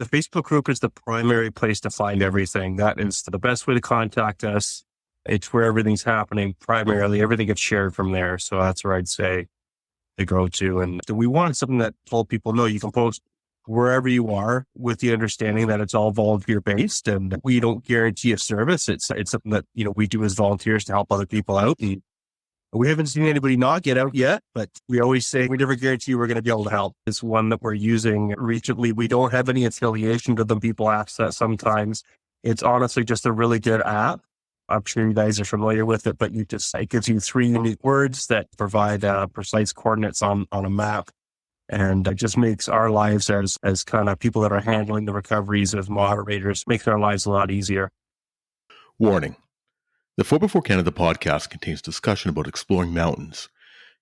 The Facebook group is the primary place to find everything. That is the best way to contact us. It's where everything's happening. Primarily, everything gets shared from there. So that's where I'd say to go to. And we wanted something that told people, no, you can post wherever you are with the understanding that it's all volunteer based and we don't guarantee a service. It's something that, we do as volunteers to help other people out. And we haven't seen anybody not get out yet, but we always say we never guarantee we're going to be able to help. It's one that we're using recently. We don't have any affiliation to them. People ask that sometimes. It's honestly just a really good app. I'm sure you guys are familiar with it, but it gives you 3 unique words that provide precise coordinates on a map. And it just makes our lives as kind of people that are handling the recoveries as moderators, makes our lives a lot easier. Warning. The 4x4 Canada podcast contains discussion about exploring mountains,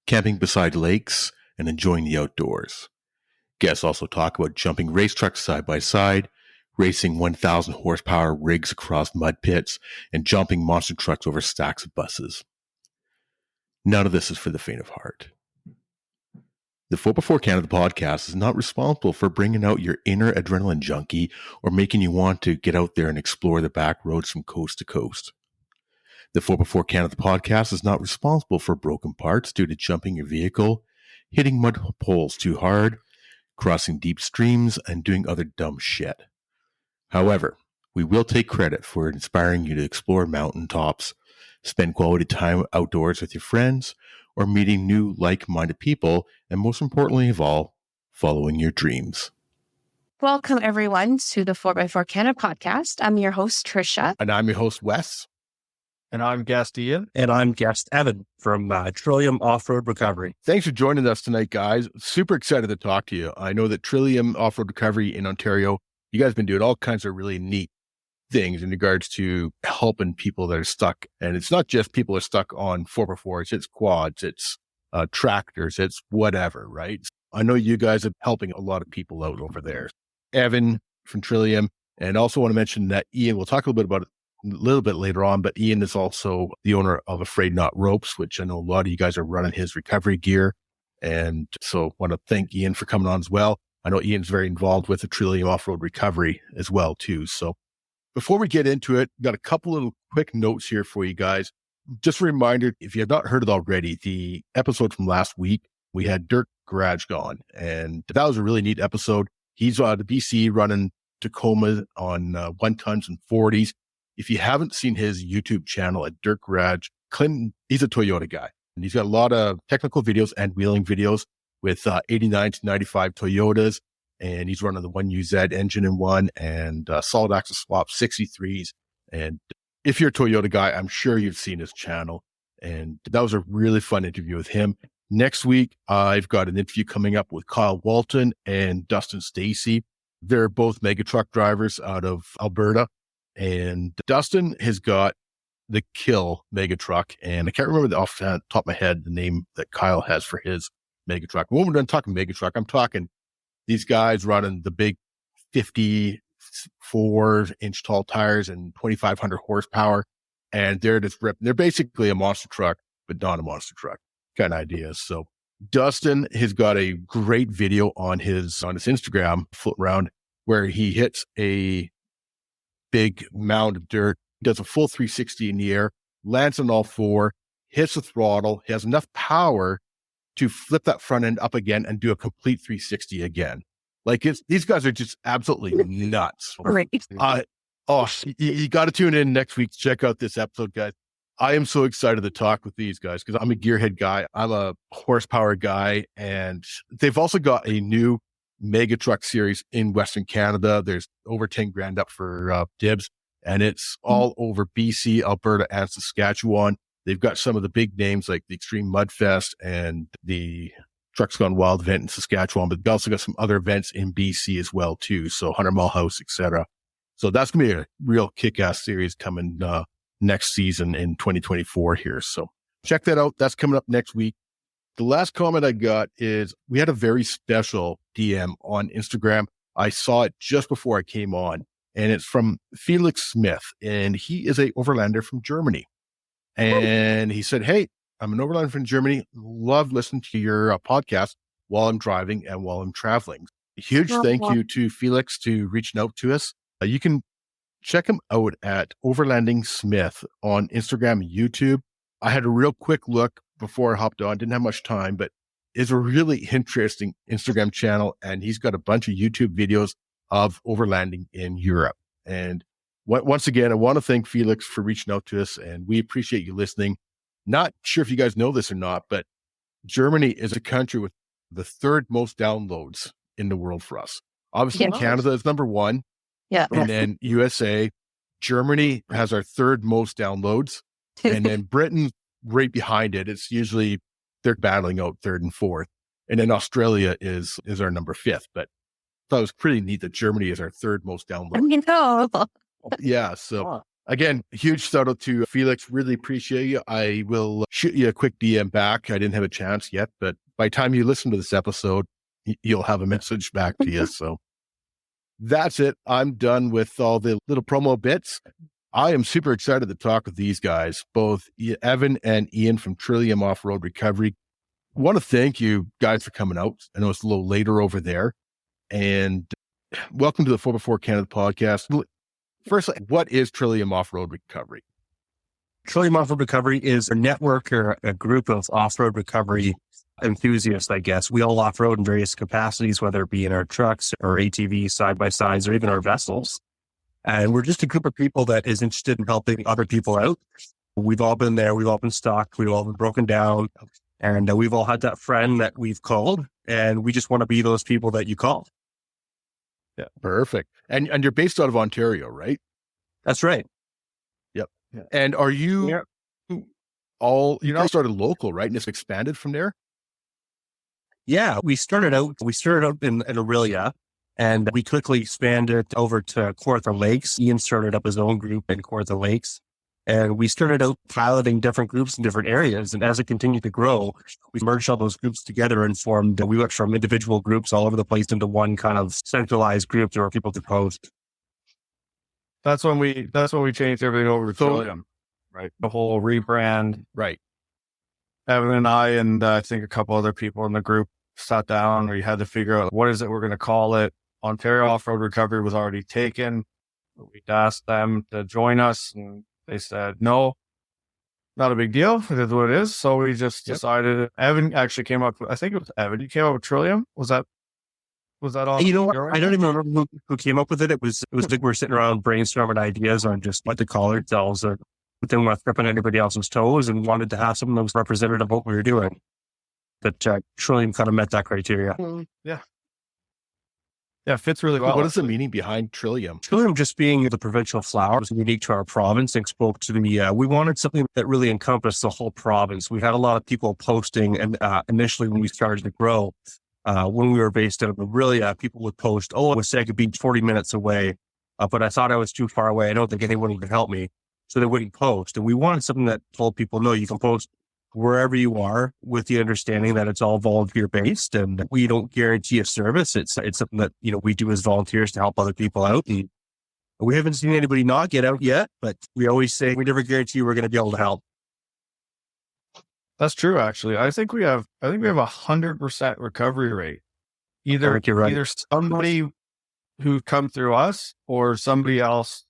camping beside lakes, and enjoying the outdoors. Guests also talk about jumping race trucks side by side, racing 1,000 horsepower rigs across mud pits, and jumping monster trucks over stacks of buses. None of this is for the faint of heart. The 4x4 Canada podcast is not responsible for bringing out your inner adrenaline junkie or making you want to get out there and explore the back roads from coast to coast. The 4x4 Canada podcast is not responsible for broken parts due to jumping your vehicle, hitting mud poles too hard, crossing deep streams, and doing other dumb shit. However, we will take credit for inspiring you to explore mountaintops, spend quality time outdoors with your friends, or meeting new like-minded people, and most importantly of all, following your dreams. Welcome, everyone, to the 4x4 Canada podcast. I'm your host, Trisha. And I'm your host, Wes. And I'm guest Ian. And I'm guest Evan from Trillium Off Road Recovery. Thanks for joining us tonight, guys. Super excited to talk to you. I know that Trillium Off Road Recovery in Ontario, you guys have been doing all kinds of really neat things in regards to helping people that are stuck. And it's not just people that are stuck on 4x4s, it's quads, it's tractors, it's whatever, right? I know you guys are helping a lot of people out over there. Evan from Trillium, and also want to mention that Ian, we'll talk a little bit about it a little bit later on, but Ian is also the owner of Afraid Not Ropes, which I know a lot of you guys are running his recovery gear. And so want to thank Ian for coming on as well. I know Ian's very involved with the Trillium Off Road Recovery as well, too. So before we get into it, got a couple little quick notes here for you guys. Just a reminder, if you have not heard it already, the episode from last week, we had Dirk Garage on, and that was a really neat episode. He's out of BC running Tacoma on 1 tons and 40s. If you haven't seen his YouTube channel at Dirk Garage, Clinton, he's a Toyota guy, and he's got a lot of technical videos and wheeling videos with 89 to 95 Toyotas. And he's running the 1UZ engine in one and solid axle swap 63s. And if you're a Toyota guy, I'm sure you've seen his channel. And that was a really fun interview with him. Next week, I've got an interview coming up with Kyle Walton and Dustin Stacy. They're both mega truck drivers out of Alberta. And Dustin has got the Kill mega truck. And I can't remember off the top of my head the name that Kyle has for his mega truck. When we're done talking mega truck, I'm talking these guys running the big 54-inch tall tires and 2,500 horsepower. And they're just ripping. They're basically a monster truck, but not a monster truck kind of idea. So Dustin has got a great video on his Instagram floating around where he hits a big mound of dirt, does a full 360 in the air, lands on all four, hits the throttle, he has enough power to flip that front end up again and do a complete 360 again. Like these guys are just absolutely nuts. Right. You got to tune in next week to check out this episode, guys. I am so excited to talk with these guys because I'm a gearhead guy. I'm a horsepower guy, and they've also got a new mega truck series in Western Canada. There's over 10 grand up for dibs, and it's all over BC, Alberta, and Saskatchewan. They've got some of the big names like the Extreme Mudfest and the Trucks Gone Wild event in Saskatchewan, but they've also got some other events in BC as well, too. So 100 Mile House, etc. So that's going to be a real kick-ass series coming next season in 2024 here. So check that out. That's coming up next week. The last comment I got is we had a very special DM on Instagram. I saw it just before I came on, and it's from Felix Smith, and he is a overlander from Germany. And he said, "Hey, I'm an overlander from Germany. Love listening to your podcast while I'm driving and while I'm traveling. Huge thank you to Felix to reaching out to us. You can check him out at Overlanding Smith on Instagram and YouTube. I had a real quick look before I hopped on. Didn't have much time, but it's a really interesting Instagram channel. And he's got a bunch of YouTube videos of overlanding in Europe. And once again, I want to thank Felix for reaching out to us, and we appreciate you listening. Not sure if you guys know this or not, but Germany is a country with the third most downloads in the world for us. Obviously, Yeah. Canada is number one. Yeah. And then USA, Germany has our third most downloads. And then Britain right behind it. It's usually they're battling out third and fourth. And then Australia is our number fifth. But I thought it was pretty neat that Germany is our third most download. You know. Yeah. So again, huge shout out to Felix. Really appreciate you. I will shoot you a quick DM back. I didn't have a chance yet, but by the time you listen to this episode, you'll have a message back to you. So that's it. I'm done with all the little promo bits. I am super excited to talk with these guys, both Evan and Ian from Trillium Off Road Recovery. I want to thank you guys for coming out. I know it's a little later over there. And welcome to the 4x4 Canada podcast. First, what is Trillium Off Road Recovery? Trillium Off Road Recovery is a network or a group of off-road recovery enthusiasts, I guess. We all off-road in various capacities, whether it be in our trucks or ATVs, side-by-sides, or even our vessels. And we're just a group of people that is interested in helping other people out. We've all been there. We've all been stuck. We've all been broken down. And we've all had that friend that we've called. And we just want to be those people that you call. Yeah, perfect. And you're based out of Ontario, right? That's right. Yep. Yeah. And are you all, you started local, right? And it's expanded from there? Yeah, we started out in Aurelia, and we quickly expanded over to Kawartha Lakes. Ian started up his own group in Kawartha Lakes, and we started out piloting different groups in different areas. And as it continued to grow, we merged all those groups together and we went from individual groups all over the place into one kind of centralized group where people could post. That's when we changed everything over to Trillium, right? The whole rebrand. Right. Evan and I, and I think a couple other people in the group sat down. We had to figure out what is it we're going to call it. Ontario Off Road Recovery was already taken. We asked them to join us, and they said no, not a big deal. It is what it is. So we just decided. Evan actually came up. I think it was Evan. You came up with Trillium. Was that all? You know what? I don't even remember who came up with it. It was like we were sitting around brainstorming ideas on just what to call ourselves, or didn't want to step on anybody else's toes, and wanted to have something that was representative of what we were doing. That Trillium kind of met that criteria. Yeah. Yeah, it fits really well. What is the meaning behind Trillium? Trillium just being the provincial flower was unique to our province and spoke to we wanted something that really encompassed the whole province. We had a lot of people posting, and initially when we started to grow, when we were based out of Aurelia, people would post, I wish I could be 40 minutes away, but I thought I was too far away. I don't think anyone would help me. So they wouldn't post. And we wanted something that told people, no, you can post wherever you are, with the understanding that it's all volunteer based, and we don't guarantee a service. It's something that, we do as volunteers to help other people out. And we haven't seen anybody not get out yet, but we always say we never guarantee we're going to be able to help. That's true. Actually, I think we have 100% recovery rate. Either somebody who come through us or somebody else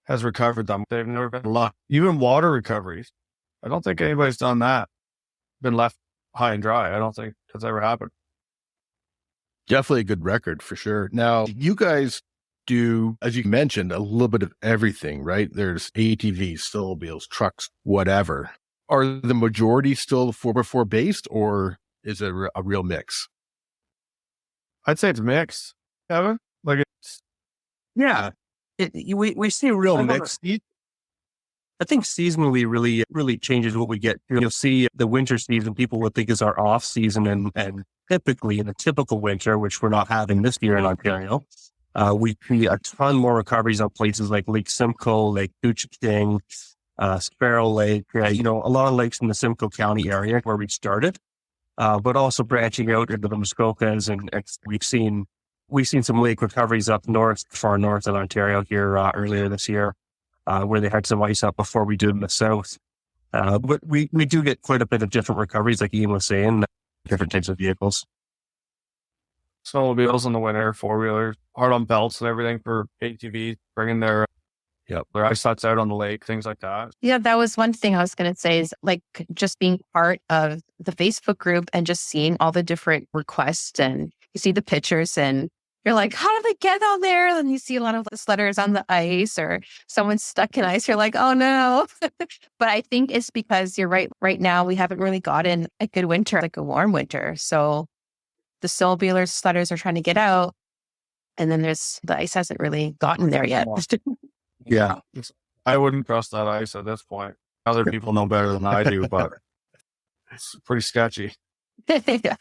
has recovered them. They've never been locked. Even water recoveries. I don't think anybody's done that. Been left high and dry. I don't think that's ever happened. Definitely a good record for sure. Now, you guys do, as you mentioned, a little bit of everything, right? There's ATVs, snowmobiles, trucks, whatever. Are the majority still 4x4 based, or is it a real mix? I'd say it's mixed, Kevin. Like it's... Yeah. We see a real mix. I think seasonally really changes what we get. You'll see the winter season, people would think is our off season, and typically in a typical winter, which we're not having this year in Ontario, we see a ton more recoveries on places like Lake Simcoe, Lake Couchiching, Sparrow Lake, a lot of lakes in the Simcoe County area where we started, but also branching out into the Muskokas, and we've seen some lake recoveries up north, far north in Ontario here earlier this year. Where they had some ice up before we did in the south. But we do get quite a bit of different recoveries, like Ian was saying, different types of vehicles. snowmobiles in the winter, 4-wheelers, hard on belts and everything for ATVs, bringing their ice huts out on the lake, things like that. Yeah, that was one thing I was going to say is like just being part of the Facebook group and just seeing all the different requests, and you see the pictures and you're like, how did they get out there? And you see a lot of sledders on the ice or someone's stuck in ice. You're like, oh no. But I think it's because you're right. Right now, we haven't really gotten a good winter, like a warm winter. So the snowmobilers, sledders are trying to get out. And then the ice hasn't really gotten there yet. Yeah. I wouldn't trust that ice at this point. Other people know better than I do, but it's pretty sketchy. Yeah.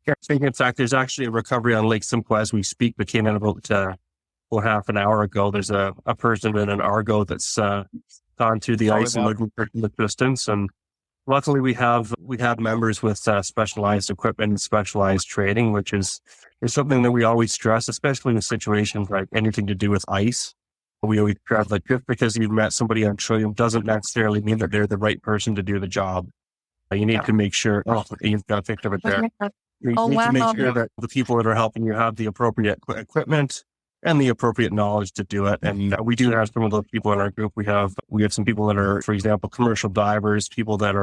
I think, in fact, there's actually a recovery on Lake Simcoe as we speak, that came in about half an hour ago. There's a person in an Argo that's gone through the ice and looking for the distance. And luckily, we have members with specialized equipment and specialized training, which is something that we always stress, especially in situations like anything to do with ice. We always stress, like, just because you've met somebody on Trillium doesn't necessarily mean that they're the right person to do the job. You need to make sure. Oh, you've got a picture of it there. You need to make sure that the people that are helping you have the appropriate equipment and the appropriate knowledge to do it. And we do have some of those people in our group. We have some people that are, for example, commercial divers, people that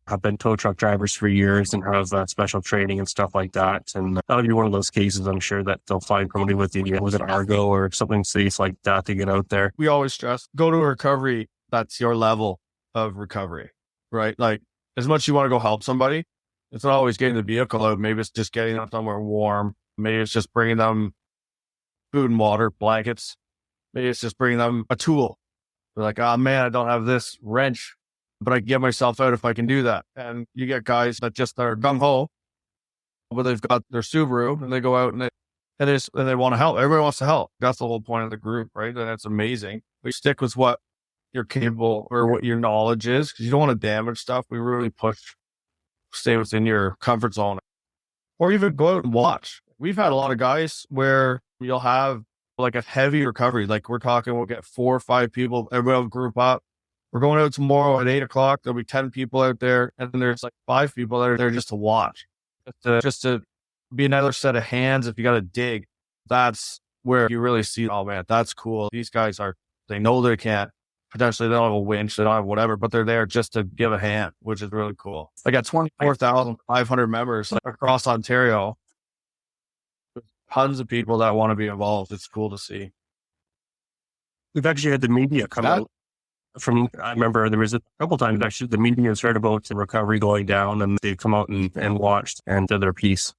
have been tow truck drivers for years and have special training and stuff like that. And that'll be one of those cases, I'm sure, that they'll find somebody with an Argo or something safe like that to get out there. We always stress, go to a recovery that's your level of recovery, right? Like, as much as you want to go help somebody, it's not always getting the vehicle out. Maybe it's just getting them somewhere warm. Maybe it's just bringing them food and water, blankets. Maybe it's just bringing them a tool. They're like, oh man, I don't have this wrench, but I can get myself out if I can do that. And you get guys that just are gung-ho, but they've got their Subaru and they go out and they want to help. Everybody wants to help. That's the whole point of the group, right? And that's amazing. We stick with what you're capable or what your knowledge is, because you don't want to damage stuff. We really stay within your comfort zone, or even go out and watch. We've had a lot of guys where you'll have like a heavy recovery. Like we're talking, we'll get 4 or 5 people, everybody will group up. We're going out tomorrow at 8:00. There'll be 10 people out there. And then there's like 5 people that are there just to watch, just to be another set of hands. If you got to dig, that's where you really see, oh man, that's cool. These guys they know they can't. Potentially they don't have a winch, they don't have whatever, but they're there just to give a hand, which is really cool. I got 24,500 members across Ontario. There's tons of people that want to be involved. It's cool to see. We've actually had the media come out I remember there was a couple times actually the media has heard about the recovery going down, and they've come out and watched and did their piece.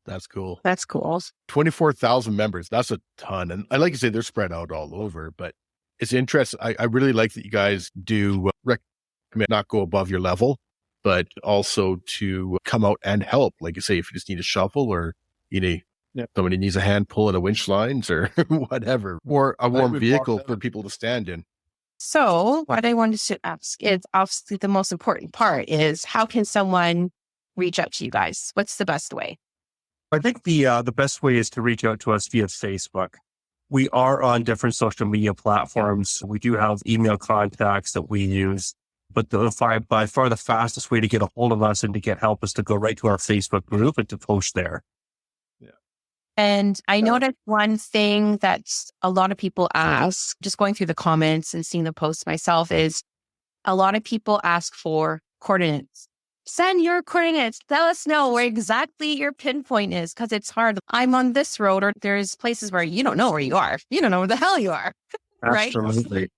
That's cool. That's cool. 24,000 members. That's a ton. And I like to say they're spread out all over, but it's interesting. I really like that you guys do recommend not go above your level, but also to come out and help. Like you say, if you just need a shovel or somebody needs a hand pulling a winch lines or whatever, or a warm vehicle for people to stand in. So what I wanted to ask is obviously the most important part is how can someone reach out to you guys? What's the best way? I think the best way is to reach out to us via Facebook. We are on different social media platforms. We do have email contacts that we use, but by far the fastest way to get a hold of us and to get help is to go right to our Facebook group and to post there. Yeah. And I noticed one thing that a lot of people ask, just going through the comments and seeing the posts myself, is a lot of people ask for coordinates. Send your coordinates. Let us know where exactly your pinpoint is, because it's hard. I'm on this road, or there's places where you don't know where you are. You don't know where the hell you are. Right? Absolutely.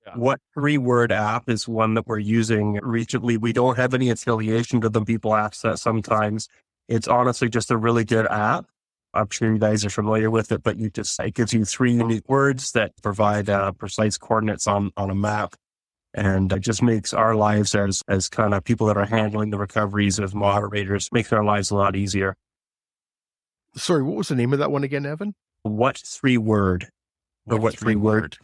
Yeah. What 3-word app is one that we're using recently? We don't have any affiliation to them. People ask that sometimes. It's honestly just a really good app. I'm sure you guys are familiar with it, but it gives you 3 unique words that provide precise coordinates on a map. And it just makes our lives as kind of people that are handling the recoveries as moderators, makes our lives a lot easier. Sorry, what was the name of that one again, Evan? What 3-word? Or what 3-word?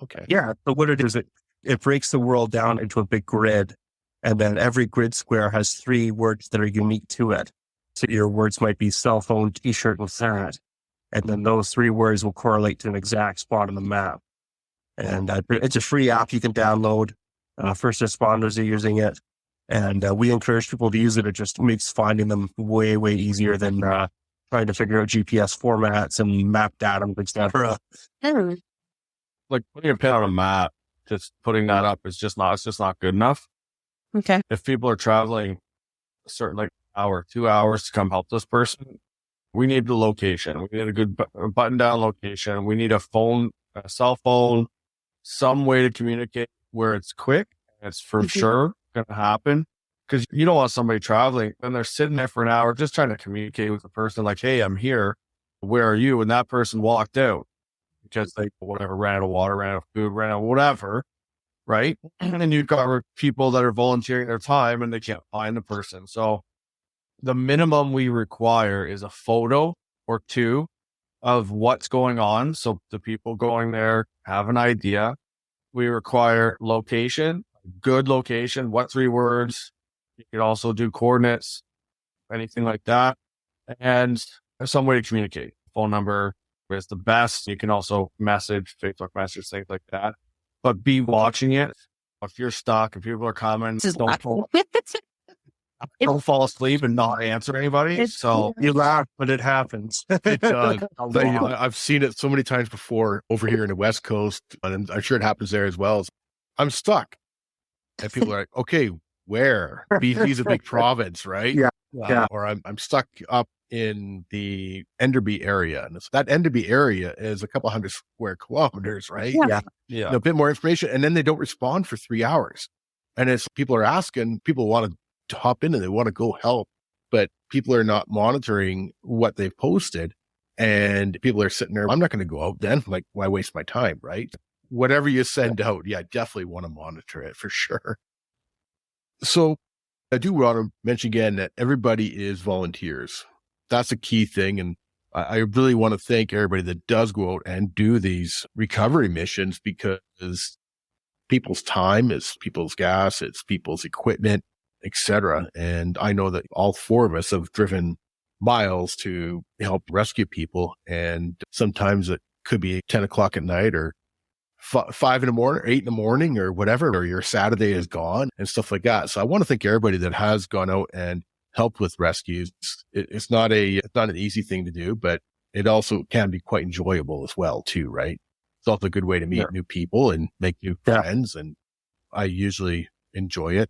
Okay. Yeah. So what it is, it breaks the world down into a big grid. And then every grid square has 3 words that are unique to it. So your words might be cell phone, t-shirt, and that. And then those 3 words will correlate to an exact spot on the map. And it's a free app you can download. First responders are using it. And we encourage people to use it. It just makes finding them way, way easier than trying to figure out GPS formats and map data, etc. Like putting a pin on a map, just putting that up is just not, it's just not good enough. Okay. If people are traveling a certain like hour, 2 hours to come help this person, we need the location. We need a good button down location. We need a phone, a cell phone, some way to communicate where it's quick. And it's for sure going to happen, because you don't want somebody traveling and they're sitting there for an hour just trying to communicate with the person like, hey, I'm here. Where are you? And that person walked out because they, whatever, ran out of water, ran out of food, ran out of whatever. Right. And then you've got people that are volunteering their time and they can't find the person. So the minimum we require is a photo or two of what's going on. So the people going there have an idea. We require location, good location. What 3 words? You could also do coordinates, anything like that. And some way to communicate. Phone number is the best. You can also message, Facebook message, things like that. But be watching it. If you're stuck, if people are coming, don't fall asleep and not answer anybody. So You laugh, but it happens. It does. I've seen it so many times before over here in the West Coast, and I'm sure it happens there as well. I'm stuck. And people are like, okay, where? BC's a big province, right? Yeah. Or I'm stuck up in the Enderby area. And that Enderby area is a couple hundred square kilometers, right? Yeah. A bit more information. And then they don't respond for 3 hours. And it's people are asking, people want to hop in and they want to go help, but people are not monitoring what they've posted. And people are sitting there, I'm not going to go out then. Like, why waste my time, right? Whatever you send out, I definitely want to monitor it for sure. So I do want to mention again that everybody is volunteers. That's a key thing. And I really want to thank everybody that does go out and do these recovery missions, because people's time is people's gas, it's people's equipment, etc. And I know that all 4 of us have driven miles to help rescue people. And sometimes it could be 10 o'clock at night or 5 in the morning, or 8 in the morning or whatever, or your Saturday is gone and stuff like that. So I want to thank everybody that has gone out and helped with rescues. It's not an easy thing to do, but it also can be quite enjoyable as well too, right? It's also a good way to meet new people and make new friends. And I usually enjoy it,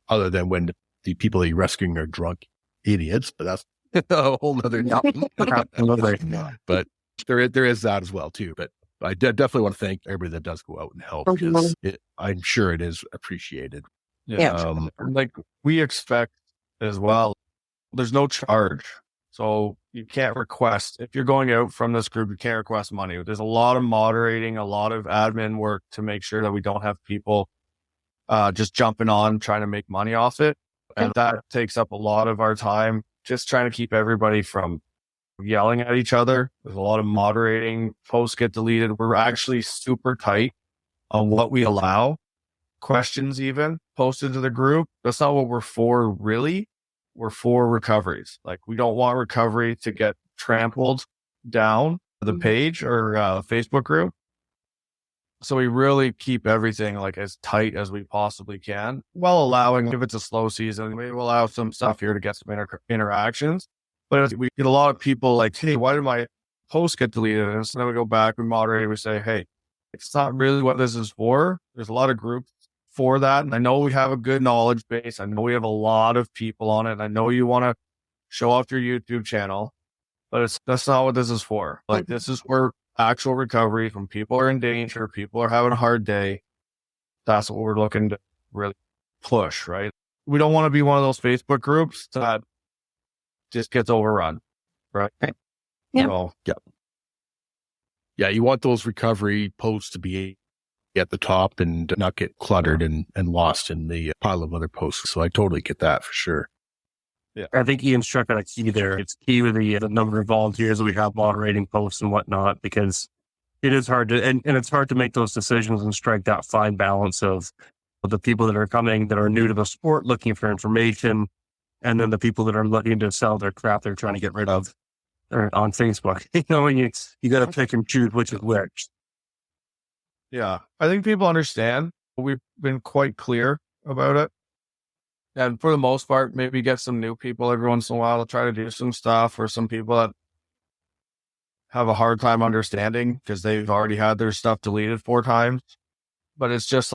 other than when the people that you're rescuing are drunk idiots, but that's a whole nother thing. But there is that as well too. But I definitely want to thank everybody that does go out and help, because I'm sure it is appreciated. Like we expect as well, there's no charge. So you can't request, if you're going out from this group, you can't request money. There's a lot of moderating, a lot of admin work to make sure that we don't have people just jumping on trying to make money off it. And that takes up a lot of our time, just trying to keep everybody from yelling at each other. There's a lot of moderating, posts get deleted. We're actually super tight on what we allow. Questions even posted to the group. That's not what we're for, really. We're for recoveries. Like, we don't want recovery to get trampled down the page or Facebook group. So we really keep everything like as tight as we possibly can, while allowing, if it's a slow season, we will allow some stuff here to get some interactions. But we get a lot of people like, hey, why did my post get deleted? And so then we go back, we moderate, we say, hey, it's not really what this is for. There's a lot of groups for that. And I know we have a good knowledge base. I know we have a lot of people on it. And I know you want to show off your YouTube channel, but that's not what this is for. Like, this is where actual recovery from people are in danger, people are having a hard day. That's what we're looking to really push, right? We don't want to be one of those Facebook groups that just gets overrun, right? Yeah. So, Yeah, you want those recovery posts to be at the top and not get cluttered and lost in the pile of other posts. So I totally get that for sure. Yeah, I think Ian struck on a key there. It's key with the number of volunteers that we have moderating posts and whatnot, because it is hard to, and it's hard to make those decisions and strike that fine balance of the people that are coming that are new to the sport looking for information, and then the people that are looking to sell their crap they're trying to get rid of on Facebook. You got to pick and choose which is which. yeah, I think people understand. We've been quite clear about it. And for the most part, maybe get some new people every once in a while to try to do some stuff, or some people that have a hard time understanding because they've already had their stuff deleted 4 times. But it's just,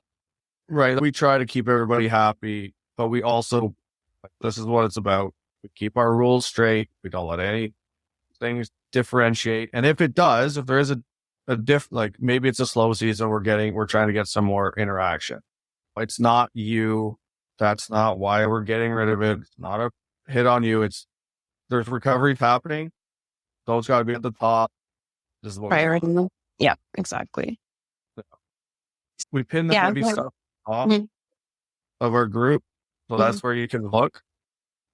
right, we try to keep everybody happy, but we also, this is what it's about. We keep our rules straight. We don't let any things differentiate. And if it does, if there is a like maybe it's a slow season, we're trying to get some more interaction. It's not you. That's not why we're getting rid of it. It's not a hit on you. There's recovery happening. Those got to be at the top. This is what Priority. Yeah, exactly. we pin the heavy stuff off of our group. So that's where you can look.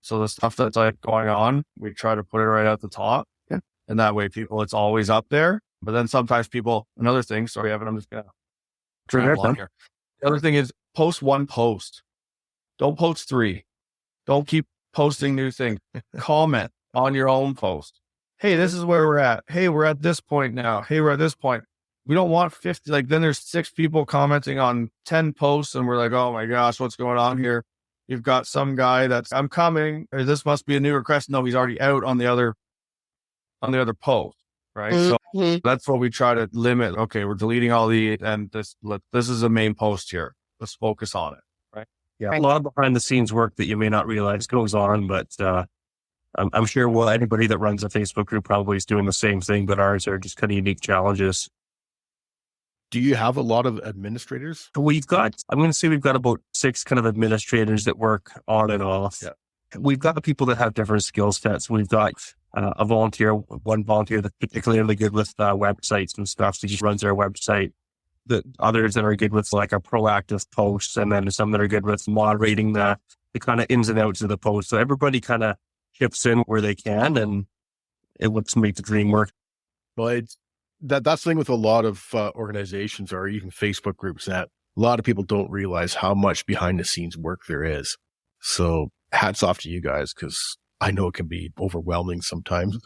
So the stuff that's like going on, we try to put it right at the top. Yeah. And that way it's always up there. But then sometimes another thing, sorry, Evan, I'm just going to travel on here. The other thing is post one post. Don't post 3. Don't keep posting new things. Comment on your own post. Hey, this is where we're at. Hey, we're at this point now. Hey, we're at this point. We don't want 50. Like then there's 6 people commenting on 10 posts and we're like, oh my gosh, what's going on here? You've got some guy I'm coming, or this must be a new request. No, he's already out on the other post. Right. So that's what we try to limit. Okay. We're deleting all and this is a main post here. Let's focus on it. Right. Yeah. Right. A lot of behind the scenes work that you may not realize goes on, but, I'm sure anybody that runs a Facebook group probably is doing the same thing, but ours are just kind of unique challenges. Do you have a lot of administrators? I'm going to say we've got about 6 kind of administrators that work on and off. Yeah. We've got people that have different skill sets. We've got one volunteer that's particularly good with websites and stuff. So he runs our website. The others that are good with like our proactive posts, and then some that are good with moderating the kind of ins and outs of the post. So everybody kind of chips in where they can, and it looks to make the dream work. Well, that's the thing with a lot of organizations or even Facebook groups, that a lot of people don't realize how much behind the scenes work there is. So hats off to you guys, because I know it can be overwhelming sometimes.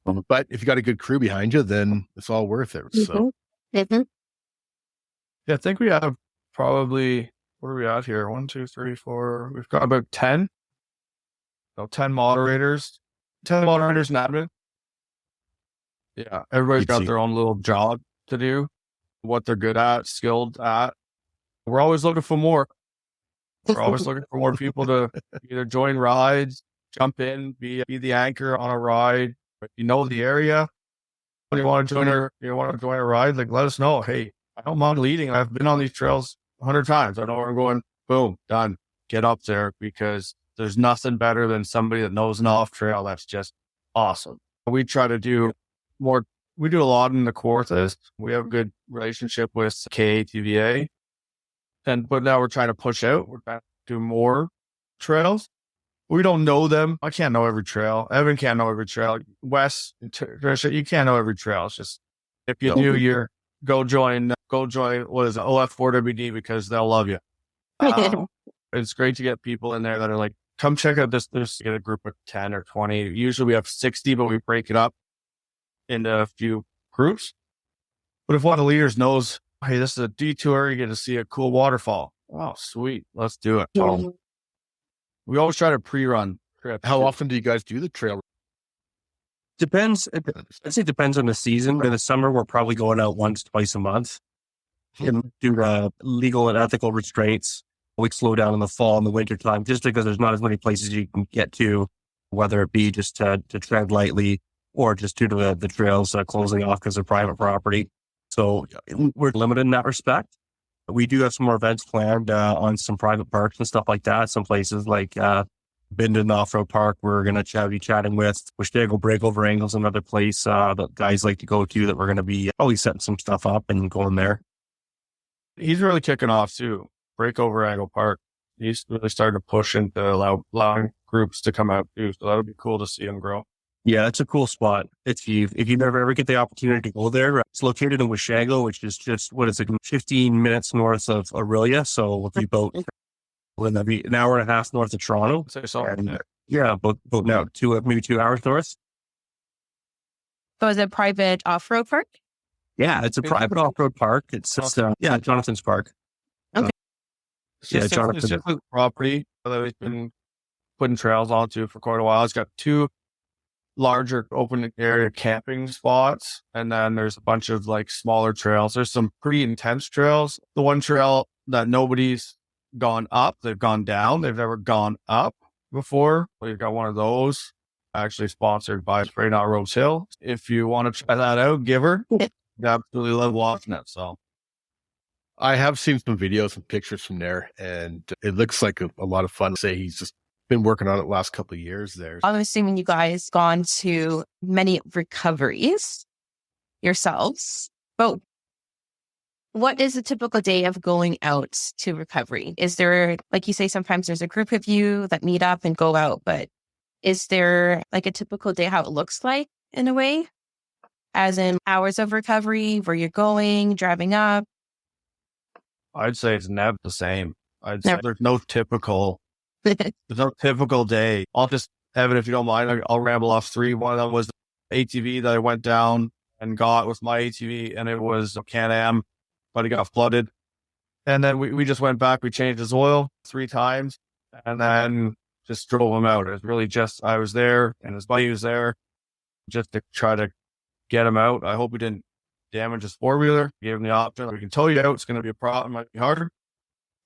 But if you got a good crew behind you, then it's all worth it. So yeah, I think we have probably, what are we at here? 1, 2, 3, 4. We've got about 10. So 10 moderators and admin. Yeah. Everybody's got their own little job to do, what they're good at, skilled at. We're always looking for more. We're always looking for more people to either join rides, jump in, be the anchor on a ride. If you know the area, when you want to join a ride, like let us know. Hey, I don't mind leading. I've been on these trails 100 times. I know where I'm going. Boom, done. Get up there, because there's nothing better than somebody that knows an off trail. That's just awesome. We try to do more. We do a lot in the Kawarthas. We have a good relationship with KATVA. But now we're trying to push out. We're trying to do more trails. We don't know them. I can't know every trail. Evan can't know every trail. Wes, Trisha, you can't know every trail. It's just, if you do, go join, what is it, OF4WD, because they'll love you. It's great to get people in there that are like, come check out this. There's a group of 10 or 20. Usually we have 60, but we break it up into a few groups. But if one of the leaders knows, hey, this is a detour, you get to see a cool waterfall. Oh, sweet. Let's do it. So we always try to pre-run trips. How often do you guys do the trail? Depends. I'd say it depends on the season. In the summer, we're probably going out once, twice a month. And do legal and ethical restraints. We slow down in the fall and the winter time, just because there's not as many places you can get to, whether it be just to tread lightly or just due to the trails closing off because of private property. So we're limited in that respect. We do have some more events planned on some private parks and stuff like that. Some places like Bindon Off-Road Park, we're going to be chatting with. Wishdago Breakover Angle's another place that guys like to go to, that we're going to be probably setting some stuff up and going there. He's really kicking off too. Breakover Angle Park. He's really starting to push into allowing groups to come out too. So that'll be cool to see him grow. Yeah, it's a cool spot. If you never ever get the opportunity to go there, it's located in Wishdago, which is just, 15 minutes north of Aurelia. So we'll be about an hour and a half north of Toronto. About now maybe 2 hours north. So is it private off-road park? Yeah, it's a private off-road park. It's just, Jonathan's Park. Okay. Yeah, Jonathan. It's just a property that we've been putting trails onto for quite a while. It's got 2 larger open area camping spots, and then there's a bunch of like smaller trails. There's some pretty intense trails. The one trail that nobody's gone up, they've gone down. They've never gone up before. We've got one of those, actually sponsored by Spray Not Rose Hill. If you want to try that out, give her. Absolutely love watching it. So I have seen some videos and pictures from there, and it looks like a lot of fun. Say he's just been working on it the last couple of years there. I'm assuming you guys gone to many recoveries yourselves, but what is a typical day of going out to recovery? Is there, like you say, sometimes there's a group of you that meet up and go out, but is there like a typical day how it looks like in a way? As in hours of recovery, where you're going, driving up? I'd say it's never the same. I'd say there's no typical day. I'll just, Evan, if you don't mind, I'll ramble off 3. One of them was the ATV that I went down and got with my ATV, and it was a Can-Am, but it got flooded. And then we just went back, we changed his oil 3 times, and then just drove him out. It was really just, I was there and his buddy was there just to try to get him out. I hope we didn't damage his 4-wheeler. Gave him the option. We can tow you out. It's going to be a problem. It might be harder,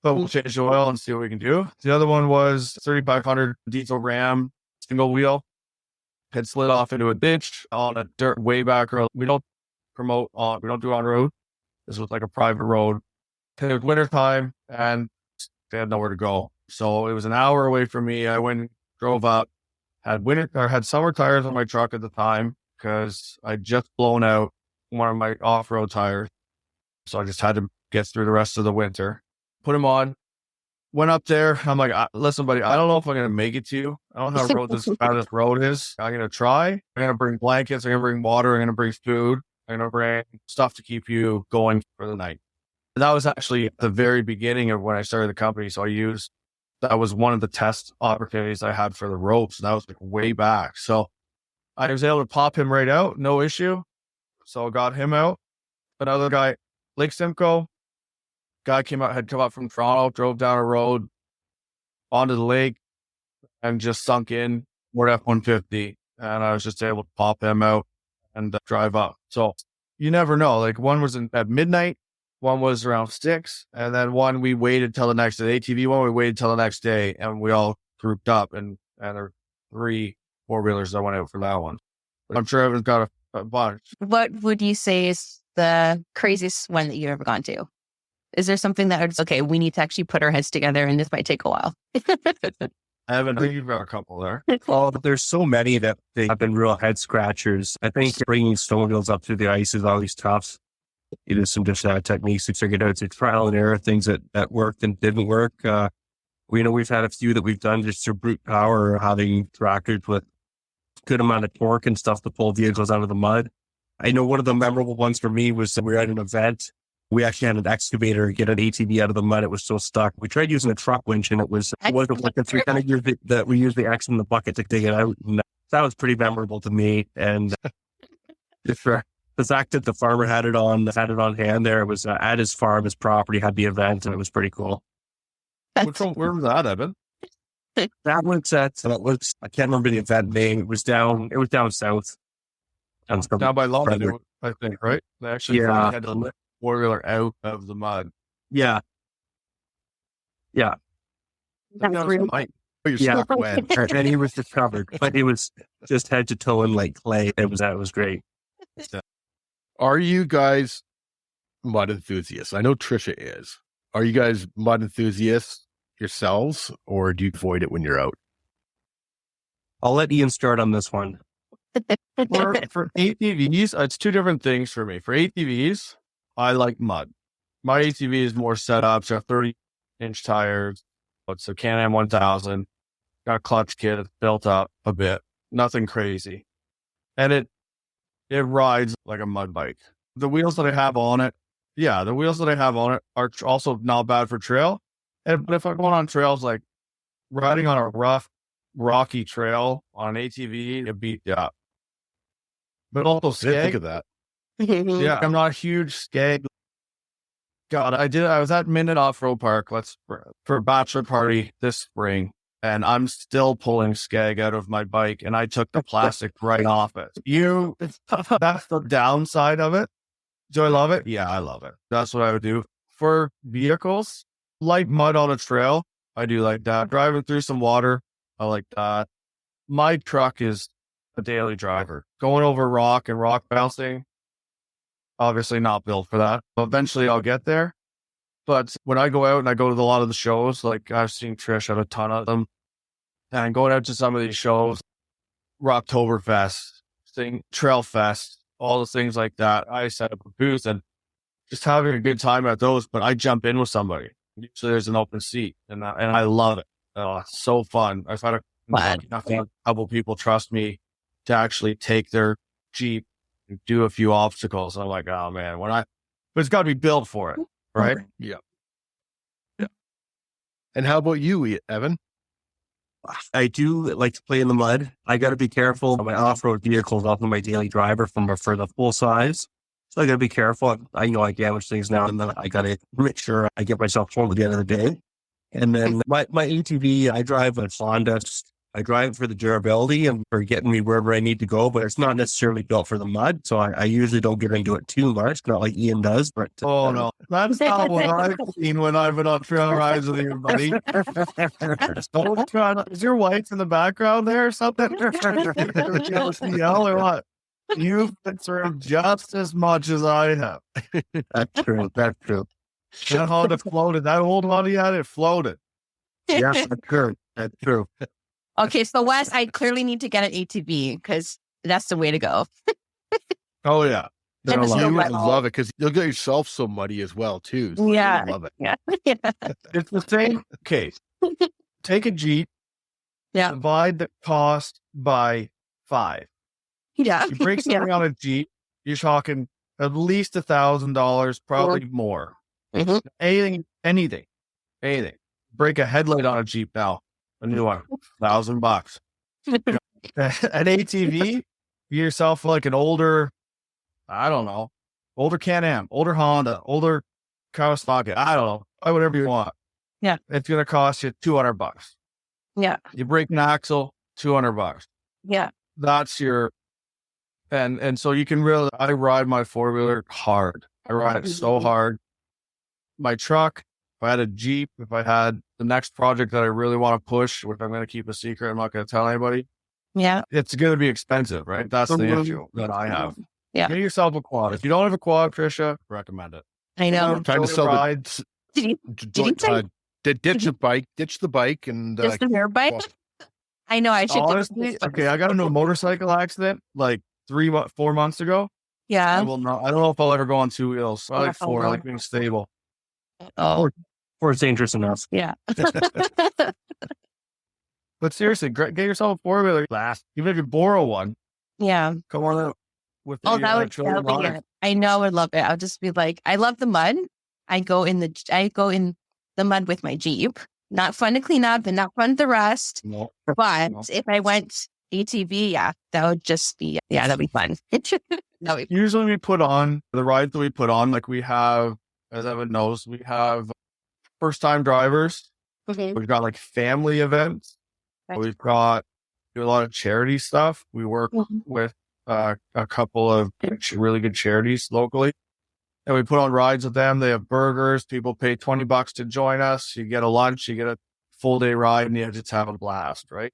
but we'll change the oil and see what we can do. The other one was 3,500 diesel Ram, single wheel. Had slid off into a ditch on a dirt way back road. We don't do on road. This was like a private road. It was winter time and they had nowhere to go. So it was an hour away from me. I went, drove up, had summer tires on my truck at the time because I'd just blown out one of my off-road tires. So I just had to get through the rest of the winter. Put them on, went up there. I'm like, listen, buddy, I don't know if I'm going to make it to you. I don't know how this road is. I'm going to try. I'm going to bring blankets. I'm going to bring water. I'm going to bring food. I'm going to bring stuff to keep you going for the night. And that was actually at the very beginning of when I started the company. So that was one of the test opportunities I had for the ropes. And that was like way back. So I was able to pop him right out. No issue. So I got him out. Another guy, Lake Simcoe, had come up from Toronto, drove down a road onto the lake and just sunk in Ford F-150. And I was just able to pop him out and drive up. So you never know. Like one was at midnight, one was around 6, and then one we waited till the next day. The ATV one, we waited till the next day, and we all grouped up, and there were 3 4-wheelers that went out for that one. But I'm sure everyone's got a bunch. What would you say is the craziest one that you've ever gone to? Is there something that would, okay, we need to actually put our heads together and this might take a while? Evan, I think you've got a couple there. Well, there's so many that they have been real head scratchers. I think bringing snowmobiles up through the ice is always tough. It is some just techniques to figure out. It's trial and error, things that worked and didn't work. We've had a few that we've done just through brute power or having tractors with good amount of torque and stuff to pull vehicles out of the mud. I know one of the memorable ones for me was that we were at an event. We actually had an excavator get an ATV out of the mud. It was so stuck. We tried using a truck winch and it wasn't working. So we kind of used the X in the bucket to dig it out. And that was pretty memorable to me. And the fact that the farmer had it on hand there, it was at his farm, his property, had the event, and it was pretty cool. Where was that, Evan? That was I can't remember the event name. It was down south. Down by London, I think, right? They actually had to lift 4-wheeler out of the mud. Yeah. Yeah. You're stuck wet. And he was discovered, but it was just head to toe in like clay. It was great. Are you guys mud enthusiasts? I know Trisha is. Are you guys mud enthusiasts yourselves, or do you avoid it when you're out? I'll let Ian start on this one. For ATVs, it's 2 different things for me. For ATVs, I like mud. My ATV is more set up. So 30-inch tires. It's a Can-Am 1000. Got a clutch kit. It's built up a bit. Nothing crazy. And it rides like a mud bike. The wheels that I have on it, are also not bad for trail. But if I'm going on trails, like riding on a rough, rocky trail on an ATV, it beat you up. But also I didn't think of that. Yeah, I'm not a huge skeg God, I was at Minute Off-Road Park for a bachelor party this spring, and I'm still pulling skeg out of my bike, and I took the plastic right off it. That's the downside of it. Do I love it? Yeah, I love it. That's what I would do. For vehicles, like mud on a trail, I do like that. Driving through some water, I like that. My truck is a daily driver. Going over rock and rock bouncing, obviously not built for that. Eventually I'll get there. But when I go out and I go to a lot of the shows, like I've seen Trish at a ton of them, and going out to some of these shows, Rocktoberfest, Trail Fest, all the things like that, I set up a booth and just having a good time at those. But I jump in with somebody. Usually there's an open seat, and I love it. It's so fun. I've had a couple people trust me to actually take their Jeep and do a few obstacles. And I'm like, oh man, but it's got to be built for it, right? Yeah. And how about you, Evan? I do like to play in the mud. I got to be careful. My off-road vehicle is often my daily driver for the full size. So I got to be careful. I know I damage things now and then. I got to make sure I get myself home at the end of the day. And then my ATV, I drive a Honda. I drive for the durability and for getting me wherever I need to go, but it's not necessarily built for the mud. So I usually don't get into it too much, not like Ian does. But oh no, that's not what I've seen when I've been on trail rides with you, buddy. Is your wife in the background there or something? Yell or what? You've been through just as much as I have. That's true. That's true. That Honda floated. That old Honda had it floated. Yeah, that's true. That's true. Okay, so Wes, I clearly need to get an ATV because that's the way to go. Oh yeah, And it's You no would mud. love it because you'll get yourself so muddy as well too. So Yeah. I love it. Yeah. it's the same case. Take a Jeep, Yeah. divide the cost by 5. Yeah. You break something on a Jeep, you're talking at least $1,000, probably more. Mhm. Anything. Break a headlight on a Jeep now, a new one, $1,000. An ATV, get yourself like an older, I don't know, older Can-Am, older Honda, older Kawasaki, I don't know, whatever you want. Yeah. It's going to cost you $200. Yeah. You break an axle, $200. Yeah. That's your, and so you can really, I ride my 4-wheeler hard. I ride it so hard. My truck, if I had a Jeep, if I had the next project that I really want to push, which I'm going to keep a secret, I'm not going to tell anybody, Yeah. it's going to be expensive, right? That's the issue that I have. Yeah. Get yourself a quad. If you don't have a quad, Trisha, recommend it. I know. Time to sell the rides. Did you say ditch the bike, and just the rear bike? well, I know. I should. Honestly, okay, I got into a motorcycle accident like 4 months ago. I Yeah. will not. I don't know if I'll ever go on 2 wheels. I like 4. I like being stable. Oh. Or it's dangerous enough. Yeah. But seriously, get yourself a 4-wheeler. Even if you borrow one, Yeah. come on out with the Oh, that would Trillium be on it. I know. I would love it. I'll just be like, I love the mud. I go in the mud with my Jeep. Not fun to clean up and not fun to rust. No. But No. if I went ATV, yeah, that would just be, that'd be fun. That'd be Usually we put on the rides that we put on, like we have, as Evan knows, we have first time drivers. fun. We've got like family events. Right. We've got do a lot of charity stuff. We work Mhm. with a couple of really good charities locally. And we put on rides with them. They have burgers. People pay $20 to join us. You get a lunch, you get a full day ride, and you just have a blast, right?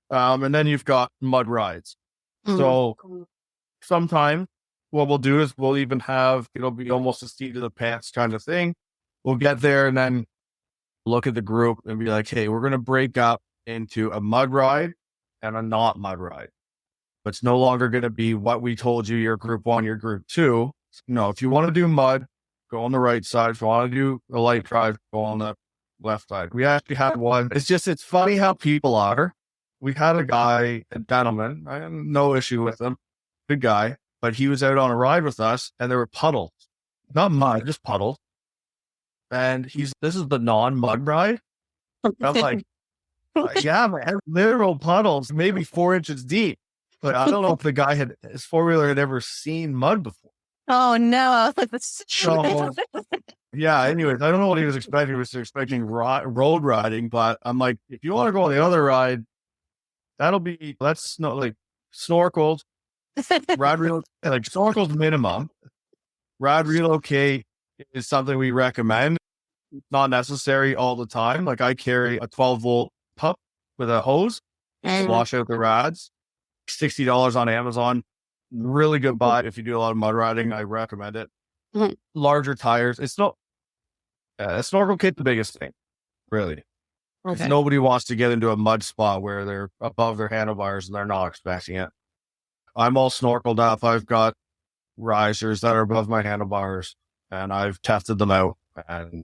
And then you've got mud rides. Mhm. So sometime what we'll do is we'll even have, it'll be almost a seat of the pants kind of thing. We'll get there and then look at the group and be like, hey, we're going to break up into a mud ride and a not mud ride. But it's no longer going to be what we told you, your group 1, your group 2. No, if you want to do mud, go on the right side. If you want to do a light drive, go on the left side. We actually had one. It's funny how people are. We had a guy, a gentleman, I have no issue with him, good guy, but he was out on a ride with us and there were puddles, not mud, just puddles. And this is the non-mud ride. I'm like, yeah, man, literal puddles, maybe 4 inches deep. But I don't know if the guy his 4-wheeler had ever seen mud before. Oh no. So Yeah. Anyways, I don't know what he was expecting. He was expecting road riding, but I'm like, if you want to go on the other ride, that's not like snorkels, like snorkels minimum. Rad relocate is something we recommend. Not necessary all the time. Like I carry a 12-volt pump with a hose, wash out the rads. $60 on Amazon. Really good buy if you do a lot of mud riding. I recommend it. Larger tires. It's not a snorkel kit, the biggest thing, really. Okay. Nobody wants to get into a mud spot where they're above their handlebars and they're not expecting it. I'm all snorkeled up. I've got risers that are above my handlebars and I've tested them out and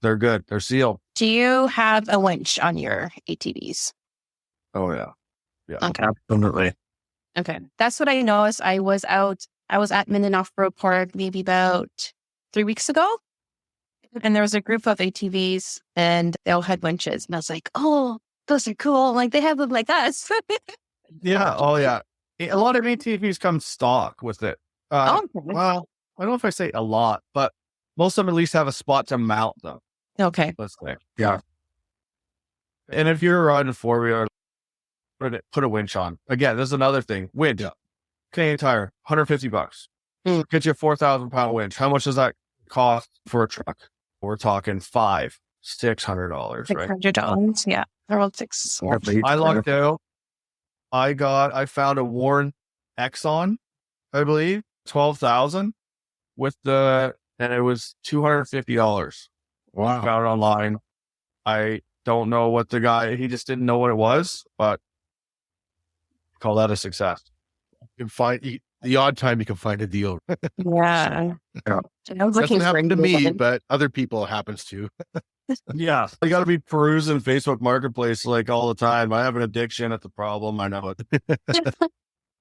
they're good. They're sealed. Do you have a winch on your ATVs? Oh yeah. Yeah. Okay. Absolutely. Okay. That's what I noticed. I was at Minden Off-Road Park maybe about 3 weeks ago. And there was a group of ATVs and they all had winches. And I was like, oh, those are cool. Like they have them like us. Yeah. Oh yeah. A lot of ATVs come stock with it. Okay. Well, I don't know if I say a lot, but most of them at least have a spot to mount them. Okay. Let's say. Yeah. And if you're riding four-wheeler, put a winch on. Again, this is another thing. Winch. Yeah. Canadian Tire, $150. Get you a 4,000-pound winch. How much does that cost for a truck? We're talking $600, right? $600. Yeah. Around six. I lucked out. I found a Warren Exxon, I believe, 12,000 and it was $250. Wow. I found it online. I don't know what he just didn't know what it was, but call that a success. You can find the odd time you can find a deal. Yeah. Yeah. I was looking Doesn't happen for to me, one. but other people happens to. Yeah. You got to be perusing Facebook Marketplace like all the time. I have an addiction. It's a problem. I know it.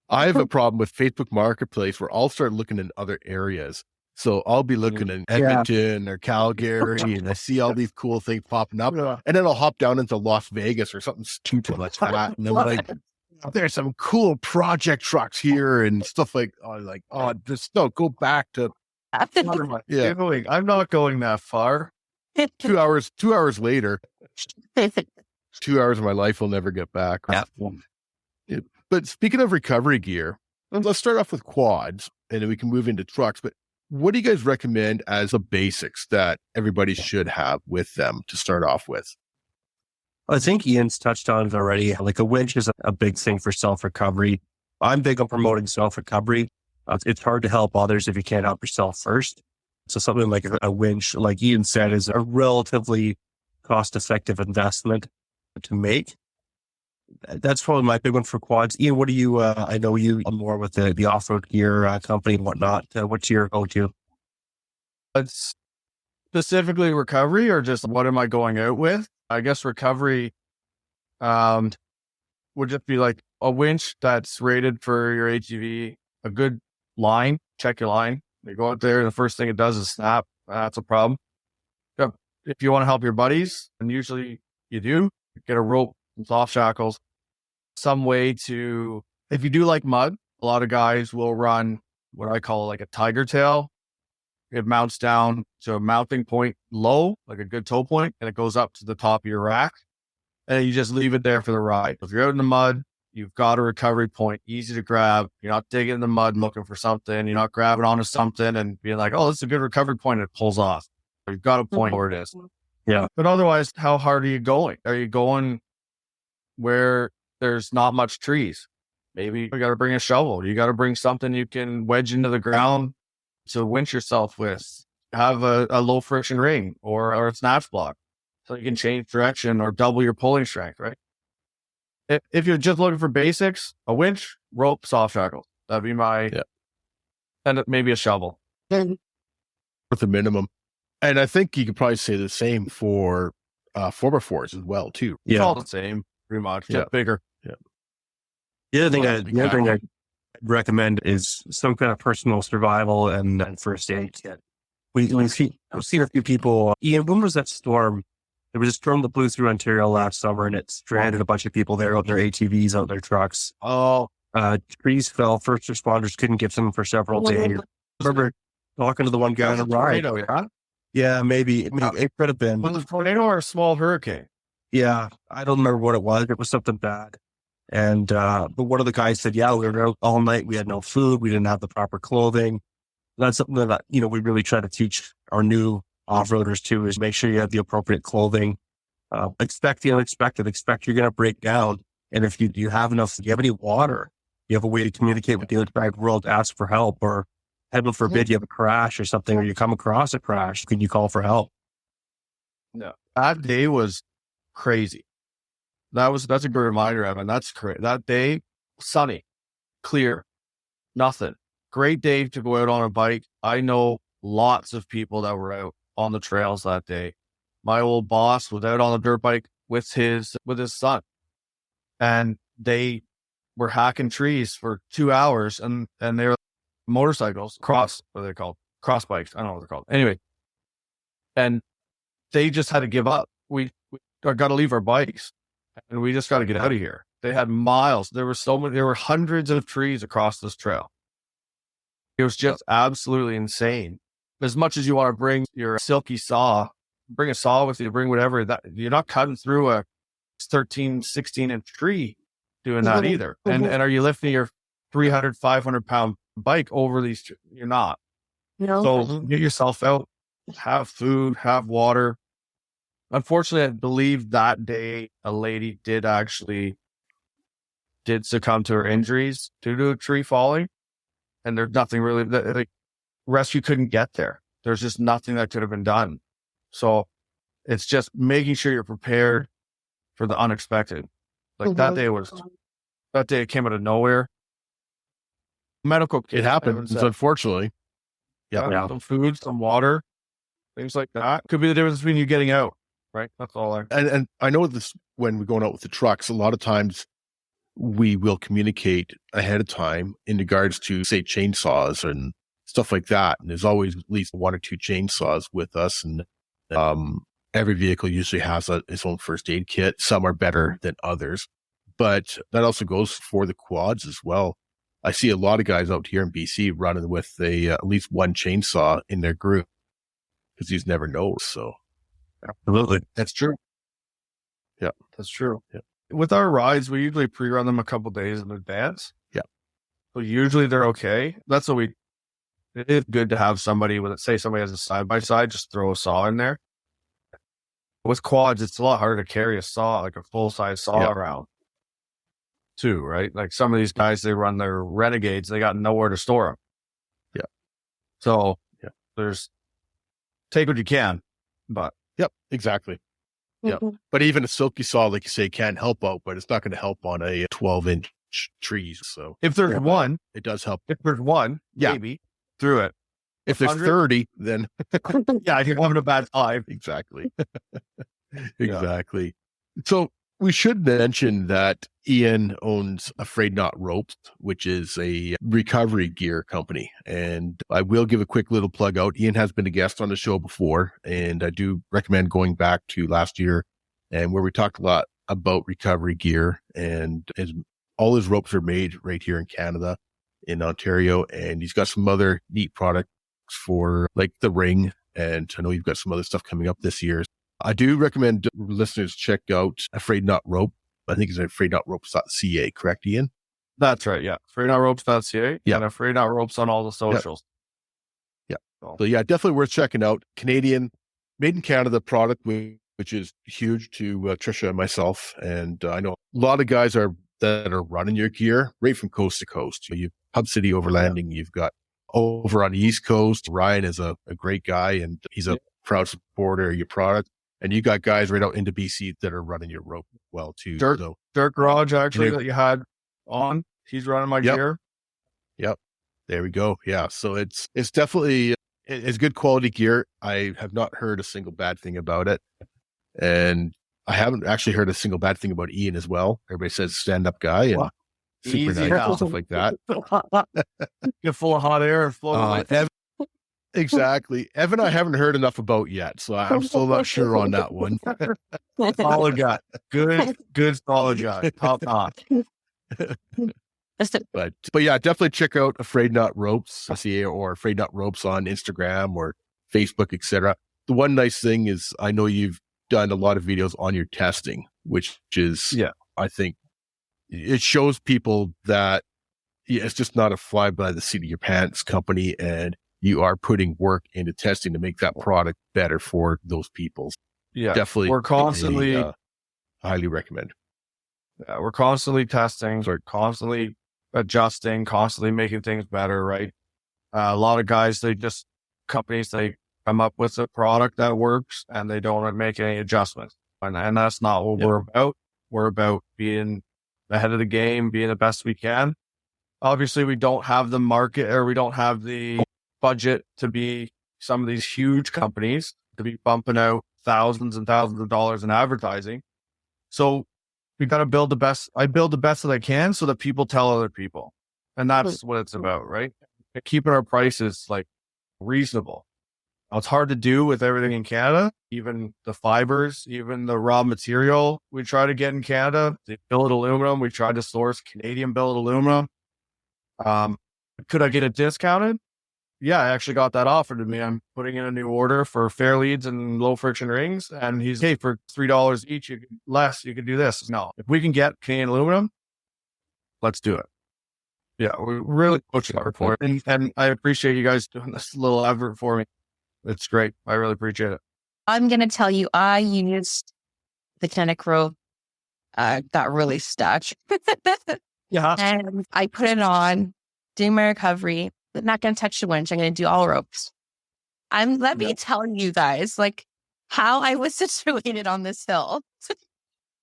I have a problem with Facebook Marketplace where I'll start looking in other areas. So I'll be looking in Edmonton or Calgary and I see all these cool things popping up. Yeah. And then I'll hop down into Las Vegas or something stupid like that. And I'm like, there's some cool project trucks here and stuff like, go back to, What am I doing? I'm not going that far. 2 hours later, 2 hours of my life will never get back. Yeah. But speaking of recovery gear, let's start off with quads and then we can move into trucks. But what do you guys recommend as the basics that everybody should have with them to start off with? I think Ian's touched on it already. Like a winch is a big thing for self-recovery. I'm big on promoting self-recovery. It's hard to help others if you can't help yourself first. So something like a winch, like Ian said, is a relatively cost-effective investment to make. That's probably my big one for quads. Ian, what do you, I know you are more with the off-road gear company and whatnot. What's your go-to? It's specifically recovery or just what am I going out with? I guess recovery would just be like a winch that's rated for your ATV, a good line, check your line. You go out there and the first thing it does is snap. That's a problem. If you want to help your buddies, and usually you do, get a rope, some soft shackles, some way to, if you do like mud, a lot of guys will run what I call like a tiger tail. It mounts down to a mounting point low, like a good toe point, and it goes up to the top of your rack. And you just leave it there for the ride. If you're out in the mud, you've got a recovery point, easy to grab. You're not digging in the mud looking for something. You're not grabbing onto something and being like, oh, this is a good recovery point. And it pulls off. You've got a point where it is. Yeah. But otherwise, how hard are you going? Are you going where there's not much trees? Maybe you got to bring a shovel. You got to bring something you can wedge into the ground to winch yourself with. Have a low friction ring or a snatch block so you can change direction or double your pulling strength, right? If you're just looking for basics, a winch, rope, soft shackles. That'd be and maybe a shovel. With a minimum. And I think you could probably say the same for 4x4s as well, too. Yeah. It's all the same, pretty much. Just bigger. Yeah. The other thing I'd recommend is some kind of personal survival and first aid kit. I've seen a few people. Ian, when was that storm? There was a storm that blew through Ontario last summer and it stranded a bunch of people there out in their ATVs, out in their trucks. Oh, trees fell. First responders couldn't get them for several days. I remember talking to the one guy on the ride. Yeah, maybe it could have been. Was it a tornado or a small hurricane? Yeah, I don't remember what it was. It was something bad. And but one of the guys said, yeah, we were out all night. We had no food. We didn't have the proper clothing. That's something that, we really try to teach our new off-roaders too, is make sure you have the appropriate clothing. Expect the unexpected. Expect you're going to break down. And if you have enough, do you have any water? You have a way to communicate with the outside world, ask for help, or heaven forbid you have a crash or something, or you come across a crash. Can you call for help? No. That day was crazy. That's a good reminder, Evan. That's great. That day, sunny, clear, nothing. Great day to go out on a bike. I know lots of people that were out on the trails that day. My old boss was out on a dirt bike with his son, and they were hacking trees for 2 hours, and they were motorcycles, what are they called? Cross bikes. I don't know what they're called. Anyway, and they just had to give up. We got to leave our bikes, and we just got to get out of here. They had miles. There were hundreds of trees across this trail. It was just absolutely insane. As much as you want to bring your silky saw, bring a saw with you, bring whatever, that you're not cutting through a 13, 16-inch tree doing that either. And are you lifting your 300, 500 pound bike over these? You're not. No. So get yourself out, have food, have water. Unfortunately, I believe that day a lady did succumb to her injuries due to a tree falling. And there's nothing really, like, rescue couldn't get there. There's just nothing that could have been done. So it's just making sure you're prepared for the unexpected. Like that day came out of nowhere. Medical kit. It happens, unfortunately. Yeah. Some food, some water, things like that. Could be the difference between you getting out, right? That's all. And I know this, when we're going out with the trucks, a lot of times we will communicate ahead of time in regards to, say, chainsaws and stuff like that. And there's always at least 1 or 2 chainsaws with us. And every vehicle usually has its own first aid kit. Some are better than others, but that also goes for the quads as well. I see a lot of guys out here in BC running with at least 1 chainsaw in their group, because you never know. So Absolutely. That's true. Yeah, that's true. Yeah. With our rides, we usually pre-run them a couple days in advance. Yeah. So usually they're okay. That's what it is good to have somebody with, say somebody has a side-by-side, just throw a saw in there. With quads, it's a lot harder to carry a saw, like a full-size saw around too, right? Like some of these guys, they run their Renegades, they got nowhere to store them. Yeah. So there's, take what you can, but. Yep, exactly. Yeah. But even a silky saw, like you say, can help out, but it's not going to help on a 12-inch tree. So if there's one, it does help. If there's one, maybe through it. If there's 30, then you're having a bad time. Exactly. Exactly. So we should mention that Ian owns Afraid Not Ropes, which is a recovery gear company. And I will give a quick little plug out. Ian has been a guest on the show before, and I do recommend going back to last year, and where we talked a lot about recovery gear, and all his ropes are made right here in Canada, in Ontario. And he's got some other neat products for like the ring. And I know you've got some other stuff coming up this year. I do recommend listeners check out Afraid Not Rope. I think it's afraidnotropes.ca, correct, Ian? That's right, yeah. Afraidnotropes.ca. Yeah. And Afraid Not Ropes on all the socials. Yeah. So yeah, definitely worth checking out. Canadian, made in Canada product, which is huge to Trisha and myself. And I know a lot of guys that are running your gear right from coast to coast. You've Hub City Overlanding, you've got over on the East Coast. Ryan is a great guy, and he's a proud supporter of your product. And you got guys right out into BC that are running your rope well too. Dirt Garage, actually, that you had on. He's running my gear. Yep. There we go. Yeah. So it's definitely, it's good quality gear. I have not heard a single bad thing about it. And I haven't actually heard a single bad thing about Ian as well. Everybody says stand-up guy and super nice and stuff like that. Get full of hot air and float. Exactly. Evan, I haven't heard enough about yet, so I'm still not sure on that one. Solid guy. Good solid guy. Top notch. But yeah, definitely check out Afraid Not Ropes, or Afraid Not Ropes on Instagram or Facebook, etc. the one nice thing is I know you've done a lot of videos on your testing, which is, I think it shows people that it's just not a fly by the seat of your pants company, and you are putting work into testing to make that product better for those people. Yeah, Definitely. We're constantly, highly recommend. we're constantly testing, constantly adjusting, constantly making things better, right? A lot of guys, companies, they come up with a product that works and they don't make any adjustments. And that's not what we're about. We're about being ahead of the game, being the best we can. Obviously, we don't have the market, or we don't have the budget to be some of these huge companies, to be bumping out thousands and thousands of dollars in advertising. So we got to build the best. I build the best that I can so that people tell other people. And that's what it's about, right? Keeping our prices like reasonable. Now, it's hard to do with everything in Canada, even the fibers, even the raw material we try to get in Canada, the billet aluminum, we try to source Canadian billet aluminum. Could I get it discounted? Yeah, I actually got that offered to me. I'm putting in a new order for fair leads and low friction rings. And he's, hey, for $3 each, you can do this. No, if we can get Canadian aluminum, let's do it. Yeah, we're really pushing hard for it. And I appreciate you guys doing this little effort for me. It's great. I really appreciate it. I'm going to tell you, I used the kinetic rope. Got really stuck. Yeah. And I put it on, doing my recovery, but not going to touch the winch. I'm going to do all ropes. Let me tell you guys, like, how I was situated on this hill.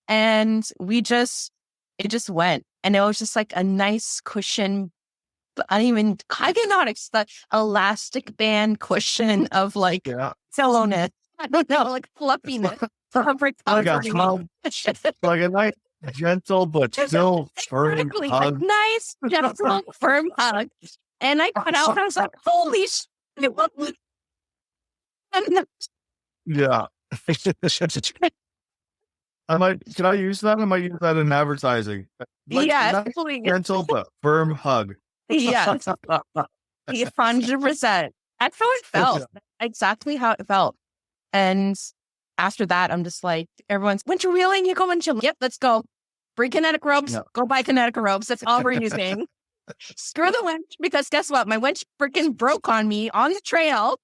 And it just went. And it was just like a nice cushion. I cannot explain, elastic band cushion of like pillowness. I don't know, like fluffiness of recovery. Like a nice, gentle, but still firm hug. A nice, gentle, firm hug. And I cut out and I was like, holy shit. Yeah. Can I use that? I might use that in advertising. Like, yes, please. Gentle but firm hug. Yes. 100%. That's how it felt. Exactly how it felt. And after that, I'm just like, everyone's, winter wheeling, you go winter. Yep, let's go. Bring kinetic ropes. Yep. Go buy kinetic ropes. That's all we're using. Screw the winch, because guess what? My winch freaking broke on me on the trail.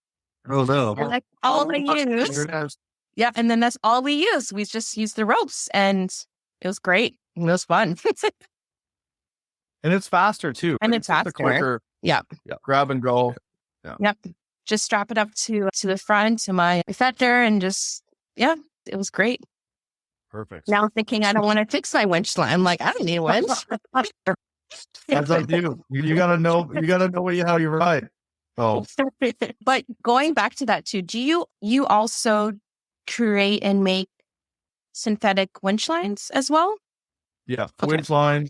Oh, no. And that's all I use. Yeah, and then that's all we use. We just use the ropes, and it was great. It was fun. And it's faster too. And it's faster. Quicker. Yeah. Grab and go. Yeah. Yep. Just strap it up to the front to my fender, and just, it was great. Perfect. Now I'm thinking I don't want to fix my winch line. I'm like, I don't need a winch. That's like you. You gotta know how you ride. Oh. But going back to that too, do you also create and make synthetic winch lines as well? Yeah. Okay. Winch lines.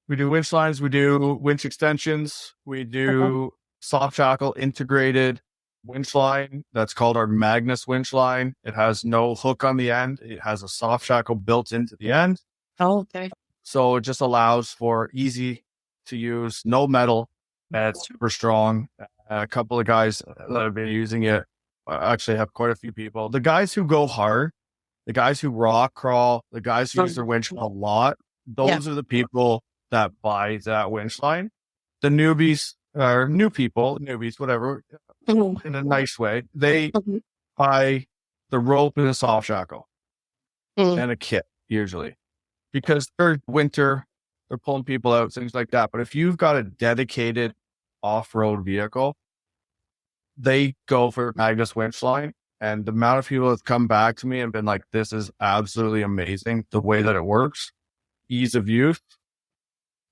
We do winch lines. We do winch extensions. We do soft shackle integrated winch line. That's called our Magnus winch line. It has no hook on the end. It has a soft shackle built into the end. Oh, okay. So it just allows for easy to use, no metal. It's super strong. A couple of guys that have been using it, actually have quite a few people. The guys who go hard, the guys who rock crawl, the guys who use their winch a lot, those are the people that buy that winch line. The newbies, or newbies, whatever, in a nice way, they buy the rope and a soft shackle and a kit usually, because they're winter, they're pulling people out, things like that. But if you've got a dedicated off-road vehicle, they go for Magnus winch line. And the amount of people have come back to me and been like, this is absolutely amazing, the way that it works, ease of use.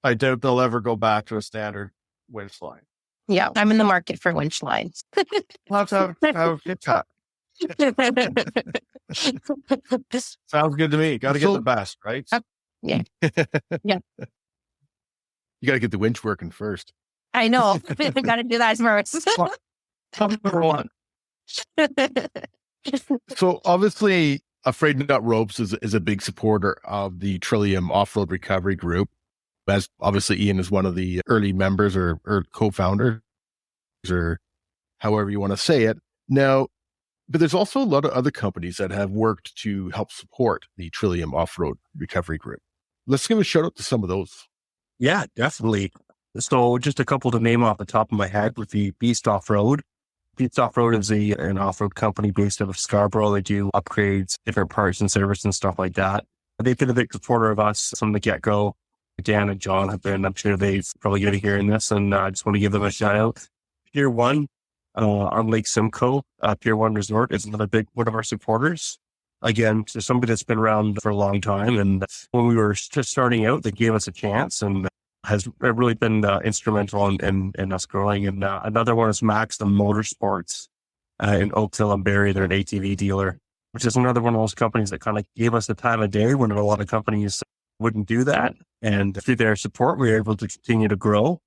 I doubt they'll ever go back to a standard winch line. Yeah, I'm in the market for winch lines. Let's have a hit chat. Sounds good to me. Got to get the best, right? Yeah. Yeah. You got to get the winch working first. I know. Got to do that first. Number one. So obviously, Afraid Not Ropes is a big supporter of the Trillium Off Road Recovery group. As obviously Ian is one of the early members or co-founders, or however you want to say it. Now, But there's also a lot of other companies that have worked to help support the Trillium Off Road Recovery Group. Let's give a shout out to some of those. Yeah, definitely. So just a couple to name off the top of my head would be Beast Off Road. Beast Off Road is an off-road company based out of Scarborough. They do upgrades, different parts and service and stuff like that. They've been a big supporter of us from the get-go. Dan and John have been. I'm sure they've probably going to be hearing this, and I just want to give them a shout out. Pier 1 on Lake Simcoe, Pier 1 Resort is another big one of our supporters. Again, to somebody that's been around for a long time. And when we were just starting out, they gave us a chance and has really been instrumental in us growing. And another one is Max the Motorsports in Oakville and Barrie. They're an ATV dealer, which is another one of those companies that kind of gave us the time of day when a lot of companies wouldn't do that. And through their support, we were able to continue to grow.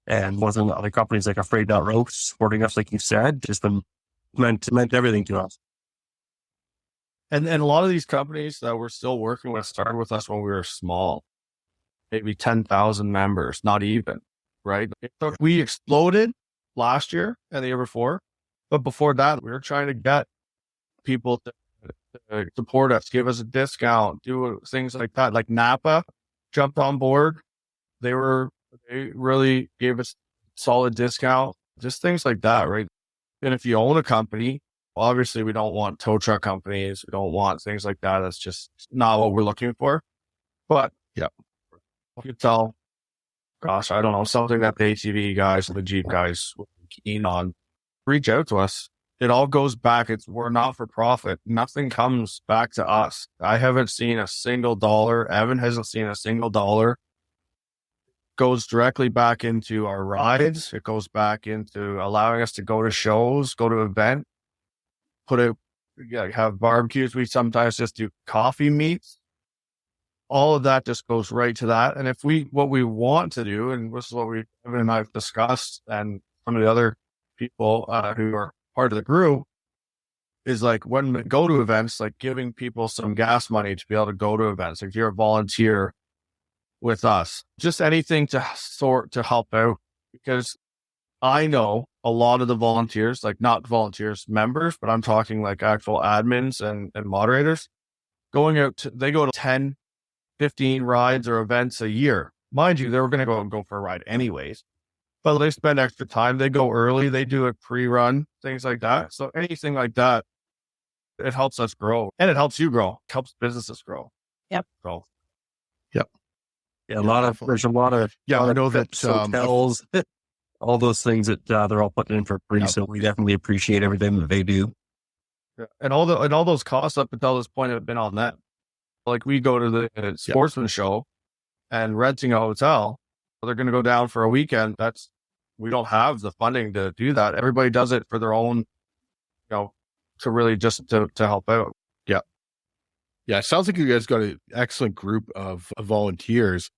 And wasn't other companies like Afraid Not Rope supporting us, like you said, just been meant everything to us. And a lot of these companies that we're still working with started with us when we were small, maybe 10,000 members, not even, right? So we exploded last year and the year before. But before that, we were trying to get people to support us, give us a discount, do things like that. Like Napa jumped on board. They really gave us solid discount, just things like that, right? And if you own a company, obviously we don't want tow truck companies. We don't want things like that. That's just not what we're looking for. But yeah, you could tell, gosh, I don't know, something that the ATV guys and the Jeep guys would be keen on, reach out to us. It all goes back. We're not for profit. Nothing comes back to us. I haven't seen a single dollar. Evan hasn't seen a single dollar. Goes directly back into our rides. It goes back into allowing us to go to shows, go to events, have barbecues. We sometimes just do coffee meets. All of that just goes right to that. And what we want to do, and this is what Evan and I have discussed, and some of the other people who are part of the group, is like when we go to events, like giving people some gas money to be able to go to events. Like if you're a volunteer with us, just anything to help out, because I know a lot of the volunteers, like not volunteers, members, but I'm talking like actual admins and moderators going out they go to 10, 15 rides or events a year. Mind you, they were going to go for a ride anyways, but they spend extra time. They go early. They do a pre-run, things like that. So anything like that, it helps us grow, and it helps you grow. It helps businesses grow. Yep. So, yep. Yeah, there's a lot of I know that hotels, all those things that they're all putting in for free. Yep. So we definitely appreciate everything that they do. yeah. And all those costs up until this point have been on them. Like we go to the sportsman show and renting a hotel, they're going to go down for a weekend. We don't have the funding to do that. Everybody does it for their own, to really just to help out. Yeah. Yeah. It sounds like you guys got an excellent group of volunteers.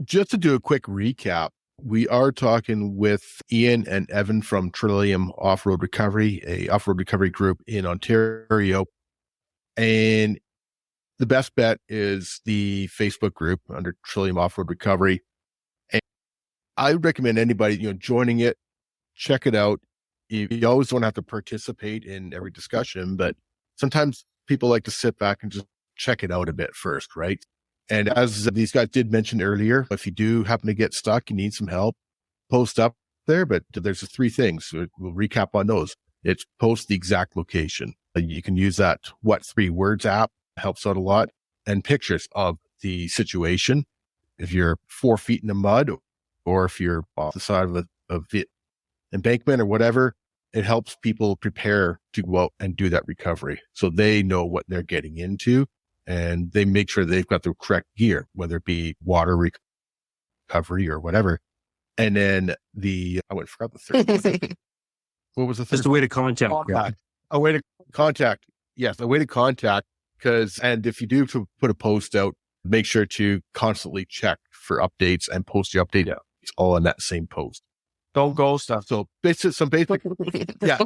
Just to do a quick recap, we are talking with Ian and Evan from Trillium Off Road Recovery, a off-road recovery group in Ontario. And the best bet is the Facebook group under Trillium Off Road Recovery. And I would recommend anybody, joining it, check it out. You always don't have to participate in every discussion, but sometimes people like to sit back and just check it out a bit first, right? And as these guys did mention earlier, if you do happen to get stuck, you need some help, post up there. But there's 3 things. We'll recap on those. It's post the exact location. You can use that 3 words app, helps out a lot, and pictures of the situation. If you're 4 feet in the mud, or if you're off the side of the embankment or whatever, it helps people prepare to go out and do that recovery. So they know what they're getting into, and they make sure they've got the correct gear, whether it be water recovery or whatever. And then I forgot the third one. What was the third? Just a way to contact. A way to contact. Yes, a way to contact. And if you do put a post out, make sure to constantly check for updates and post your update. It's all in that same post. Don't ghost stuff. So some basic, yeah.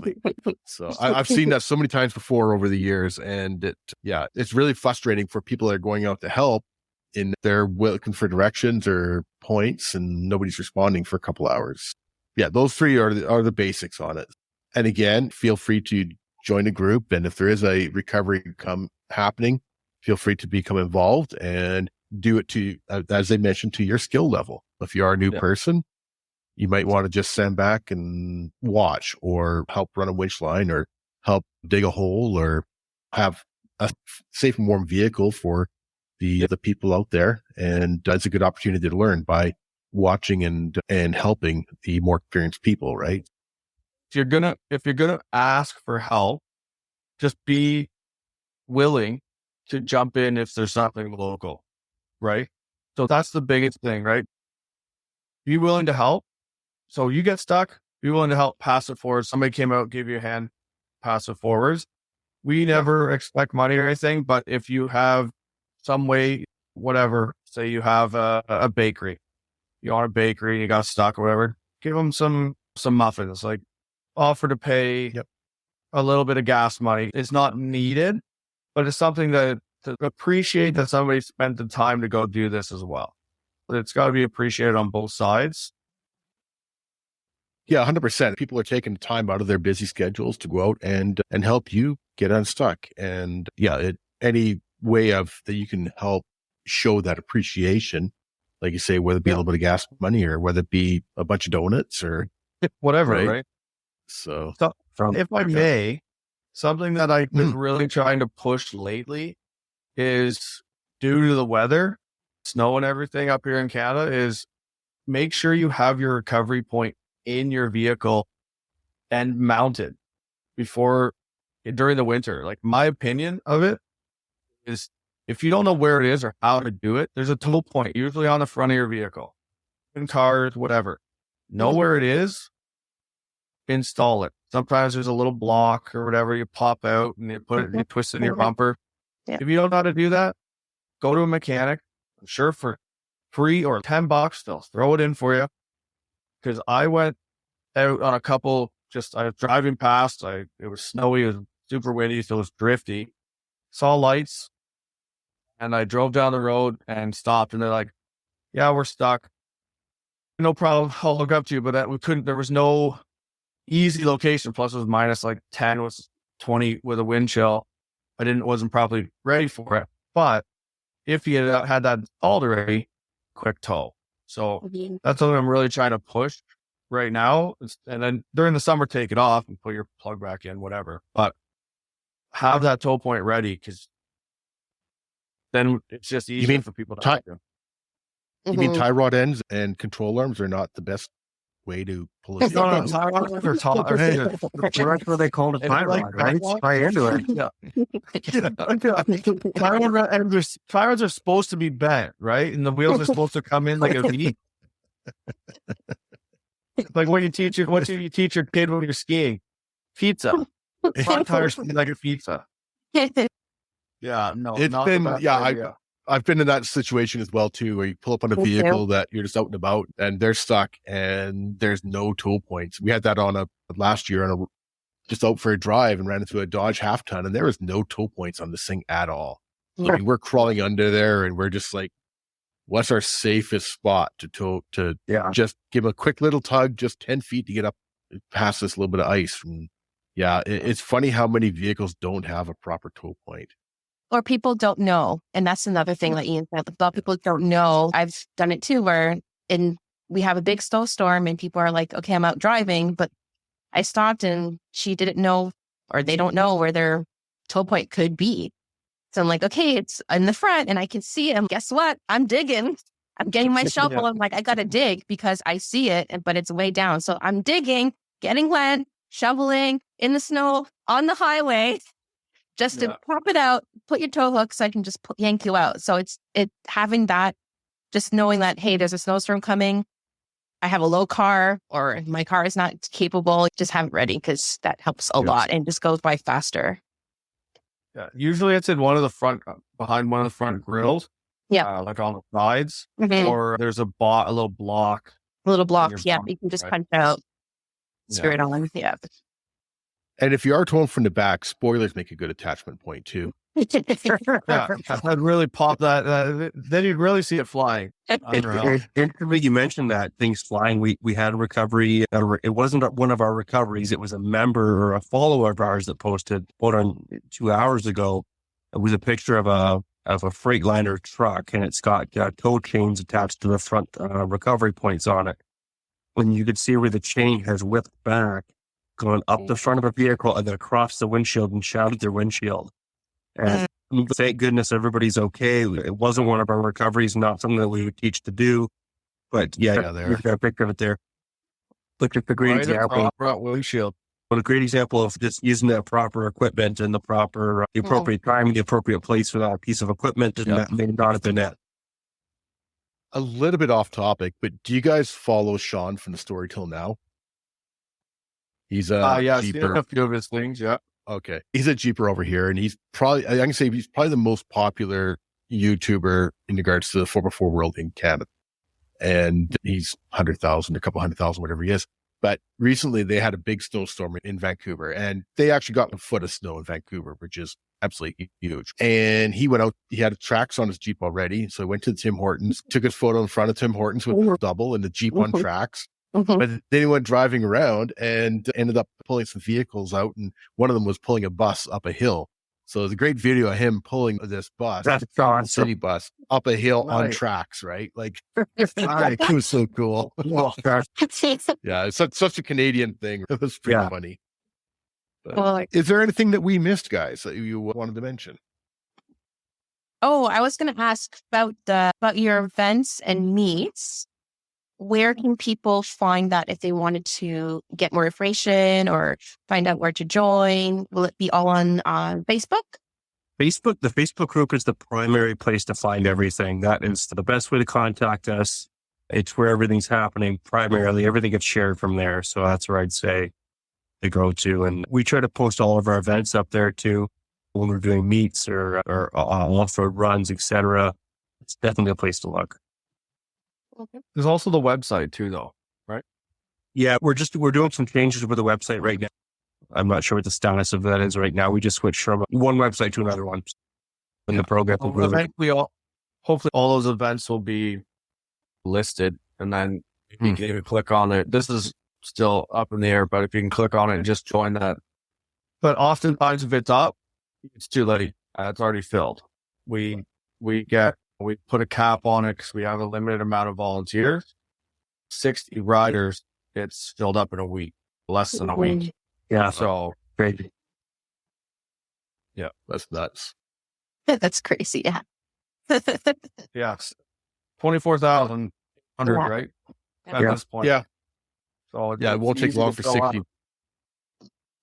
So I've seen that so many times before over the years, and it's really frustrating for people that are going out to help, and they're looking for directions or points, and nobody's responding for a couple hours. Yeah, those 3 are the basics on it. And again, feel free to join a group. And if there is a recovery happening, feel free to become involved and do it to, as they mentioned, to your skill level. If you are a new person, you might want to just stand back and watch, or help run a winch line, or help dig a hole, or have a safe and warm vehicle for the people out there. And that's a good opportunity to learn by watching and helping the more experienced people, right? If you're gonna ask for help, just be willing to jump in if there's something local, right? So that's the biggest thing, right? Be willing to help. So you get stuck, be willing to help pass it forward. Somebody came out, gave you a hand, pass it forwards. We never expect money or anything, but if you have some way, whatever, say you have a bakery, you own a bakery, you got stuck or whatever, give them some muffins, like offer to pay a little bit of gas money. It's not needed, but it's something to appreciate that somebody spent the time to go do this as well. But it's got to be appreciated on both sides. Yeah, 100%. People are taking time out of their busy schedules to go out and help you get unstuck. And any way that you can help show that appreciation, like you say, whether it be a little bit of gas money, or whether it be a bunch of donuts, or whatever, right? So if I may, something that I've been really trying to push lately is, due to the weather, snow and everything up here in Canada, is make sure you have your recovery point in your vehicle and mounted during the winter. Like, my opinion of it is, if you don't know where it is or how to do it, there's a tow point usually on the front of your vehicle, in cars, whatever. Know where it is, install it. Sometimes there's a little block or whatever, you pop out and you put it, you twist it in your bumper. Yeah. If you don't know how to do that, go to a mechanic. I'm sure for free or $10, they'll throw it in for you. Because I went out on a couple, I was driving past, it was snowy, it was super windy, so it was drifty. Saw lights, and I drove down the road and stopped, and they're like, yeah, we're stuck. No problem, I'll hook up to you. But there was no easy location. Plus it was minus like 10, was 20 with a wind chill. Wasn't properly ready for it. But if you had that installed already, quick tow. So that's something I'm really trying to push right now. And then during the summer, take it off and put your plug back in, whatever. But have that tow point ready, because then it's just easier for people to help you. You mean tie rod ends and control arms are not the best way to pull it? No, tie rods are That's what they call it, tie rod, right? Tie into it. Yeah. Tie rods are supposed to be bent, right? And the wheels are supposed to come in like a V. Like what you teach your kid when you're skiing. Pizza. Front tires like a pizza. Yeah, no. It's been, I've been in that situation as well too, where you pull up on a vehicle that you're just out and about and they're stuck and there's no tow points. We had that on last year just out for a drive, and ran into a Dodge half ton, and there was no tow points on this thing at all. I mean, we're crawling under there, and we're just like, what's our safest spot to tow, just give a quick little tug, just 10 feet to get up past this little bit of ice. And it's funny how many vehicles don't have a proper tow point. Or people don't know. And that's another thing that Ian said. A lot of people don't know. I've done it too, where we have a big snowstorm and people are like, okay, I'm out driving, but I stopped and she didn't know, or they don't know where their tow point could be. So I'm like, okay, it's in the front and I can see it. And guess what? I'm digging. I'm getting my shovel. I'm like, I got to dig because I see it, but it's way down. So I'm digging, getting wet, shoveling in the snow on the highway, just to pop it out, put your tow hook so I can just yank you out. So it's having that, just knowing that, hey, there's a snowstorm coming. I have a low car, or my car is not capable. Just have it ready, because that helps a lot and just goes by faster. Yeah, usually it's in behind one of the front grills. Yeah, like on the sides, or there's a little block. A little block. Yeah, you can just punch out, screw it on. Yeah. And if you are towing from the back, spoilers make a good attachment point too. Yeah, I'd really pop that. Then you'd really see it flying. Unreal. Interestingly, you mentioned that things flying. We had a recovery. It wasn't one of our recoveries. It was a member or a follower of ours that posted about on 2 hours ago. It was a picture of a Freightliner truck, and it's got tow chains attached to the front recovery points on it. When you could see where the chain has whipped back, going up the front of a vehicle and then across the windshield and shattered their windshield. And thank goodness everybody's okay. It wasn't one of our recoveries, not something that we would teach to do. But we've got a picture of it there. Look at the great example. Front windshield. What a great example of just using the proper equipment and the appropriate time and the appropriate place for that piece of equipment, and that may not have been it. A little bit off topic, but do you guys follow Sean from the Story Till Now? He's I've seen a few of his things. Yeah. Okay. He's a Jeeper over here, and I can say he's probably the most popular YouTuber in regards to the 4x4 world in Canada. And he's 100,000, a couple 100,000, whatever he is. But recently they had a big snowstorm in Vancouver, and they actually got a foot of snow in Vancouver, which is absolutely huge. And he went out, he had tracks on his Jeep already. So he went to the Tim Hortons, took his photo in front of Tim Hortons with double and the Jeep on tracks. But then he went driving around and ended up pulling some vehicles out, and one of them was pulling a bus up a hill. So there's a great video of him pulling this bus, That's awesome. city bus, up a hill on tracks, right? Like, it was so cool. Yeah, it's such a Canadian thing. It was pretty funny. But is there anything that we missed, guys, that you wanted to mention? Oh, I was going to ask about your events and meets. Where can people find that if they wanted to get more information or find out where to join? Will it be all on Facebook? The Facebook group is the primary place to find everything. That is the best way to contact us. It's where everything's happening. Primarily, everything gets shared from there. So that's where I'd say to go to. And we try to post all of our events up there too, when we're doing meets or off-road runs, etc. It's definitely a place to look. Okay. There's also the website too, though, right? Yeah, we're doing some changes with the website right now. I'm not sure what the status of that is right now. We just switched from one website to another one. And the program will hopefully all those events will be listed, and then you can even click on it. This is still up in the air, but if you can click on it and just join that. But oftentimes if it's up, it's too late. It's already filled. We put a cap on it because we have a limited amount of volunteers. 60 riders, it's filled up in a week, less than a week. Yeah. So crazy. Yeah, that's nuts. That's crazy. Yeah. Yeah. 24,100, right? At this point. Yeah. So it won't take long for 60.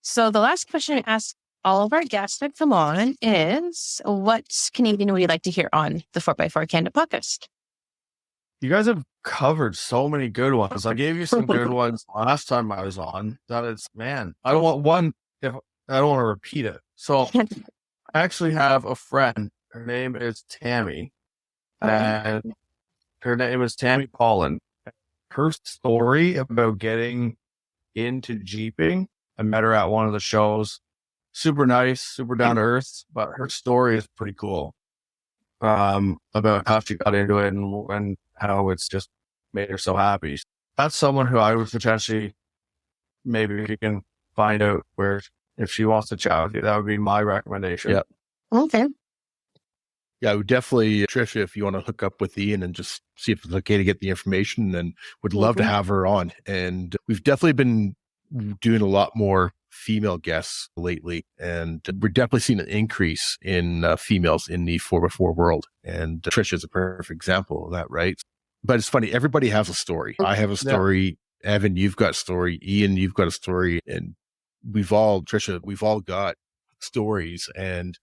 So the last question I ask all of our guests that come on is, what Canadian would you like to hear on the 4x4 Canada podcast? You guys have covered so many good ones. I gave you some good ones last time I was on. That is, man, I don't want to repeat it. So I actually have a friend. Her name is Tammy. And her name is Tammy Paulin. Her story about getting into Jeeping, I met her at one of the shows. Super nice, super down to earth, but her story is pretty cool. About how she got into it and how it's just made her so happy. That's someone who I would potentially, maybe you can find out where, if she wants to chat with you, that would be my recommendation. Yeah. Okay. Yeah, I would definitely, Trisha, if you want to hook up with Ian and just see if it's okay to get the information, then would love to have her on. And we've definitely been doing a lot more female guests lately, and we're definitely seeing an increase in females in the 4x4 world. And Trisha is a perfect example of that, right? But it's funny, everybody has a story. I have a story. Yeah. Evan, you've got a story. Ian, you've got a story. And Trisha, we've all got stories. And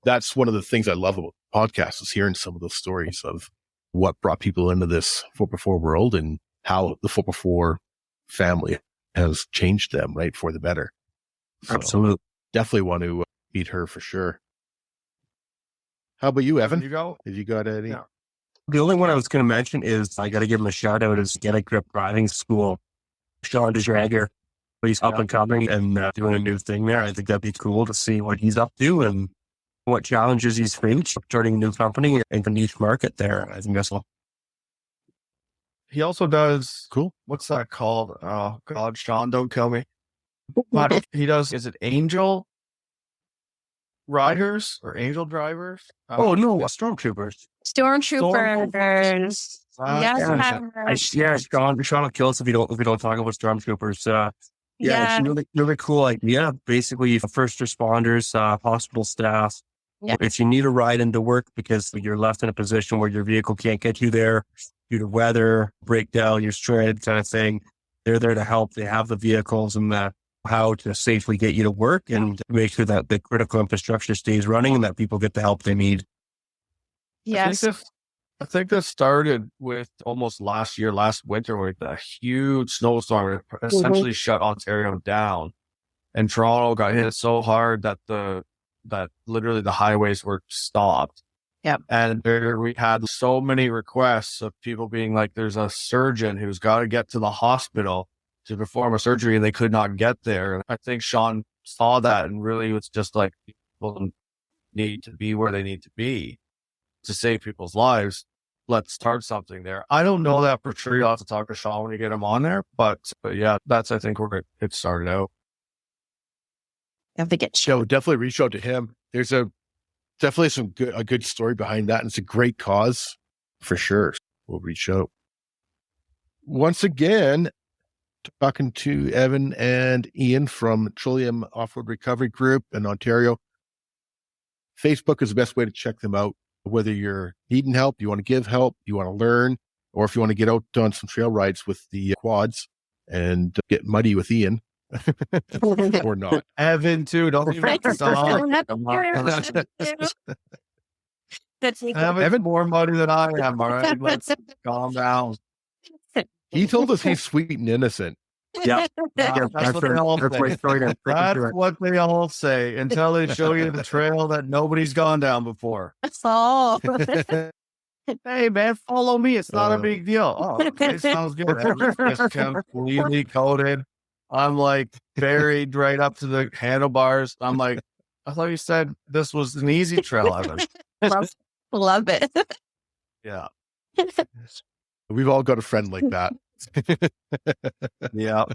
that's one of the things I love about the podcast, is hearing some of those stories of what brought people into this 4x4 world and how the 4x4 family has changed them, right, for the better. So absolutely. Definitely want to meet her for sure. How about you, Evan? Have you got any? Yeah. The only one I was going to mention is, I got to give him a shout out, is Get a Grip Driving School. Sean DeJager, he's up and coming and doing a new thing there. I think that'd be cool to see what he's up to. And what challenges he's faced starting a new company and a niche market there. I think that's all. He also does, Cool. what's that called? Oh God, Sean, don't kill me. But he does, is it angel riders or angel drivers? Oh no, stormtroopers. Stormtroopers. Yes. Sean will kill us if we don't talk about stormtroopers. It's a really cool idea. Basically, first responders, hospital staff. Yeah. If you need a ride into work because you're left in a position where your vehicle can't get you there due to weather, breakdown, you're stranded kind of thing, they're there to help. They have the vehicles and the how to safely get you to work and make sure that the critical infrastructure stays running and that people get the help they need. Yes. I think this started with almost last winter, with a huge snowstorm. It essentially shut Ontario down, and Toronto got hit so hard that literally the highways were stopped. Yep. And we had so many requests of people being like, "There's a surgeon who's got to get to the hospital to perform a surgery, and they could not get there." And I think Sean saw that and really was just like, people need to be where they need to be to save people's lives. Let's start something there. I don't know that for sure. You'll have to talk to Sean when you get him on there. But yeah, that's, I think, where it started out. Have to get So definitely reach out to him. There's definitely a good story behind that. And it's a great cause for sure. We'll reach out. Once again, talking to Evan and Ian from Trillium Off Road Recovery Group in Ontario. Facebook is the best way to check them out. Whether you're needing help, you want to give help, you want to learn, or if you want to get out on some trail rides with the quads and get muddy with Ian or not. Evan too. Don't even Evan's more muddy than I am. All right, let's calm down. He told us he's sweet and innocent. Yeah. That's what they all say. That's what they all say until they show you the trail that nobody's gone down before. That's all. Hey man, follow me. It's not a big deal. Oh, okay, sounds good. Everything's just completely coated. I'm like buried right up to the handlebars. I'm like, I thought you said this was an easy trail, Evan. Love it. Yeah. We've all got a friend like that. Yeah.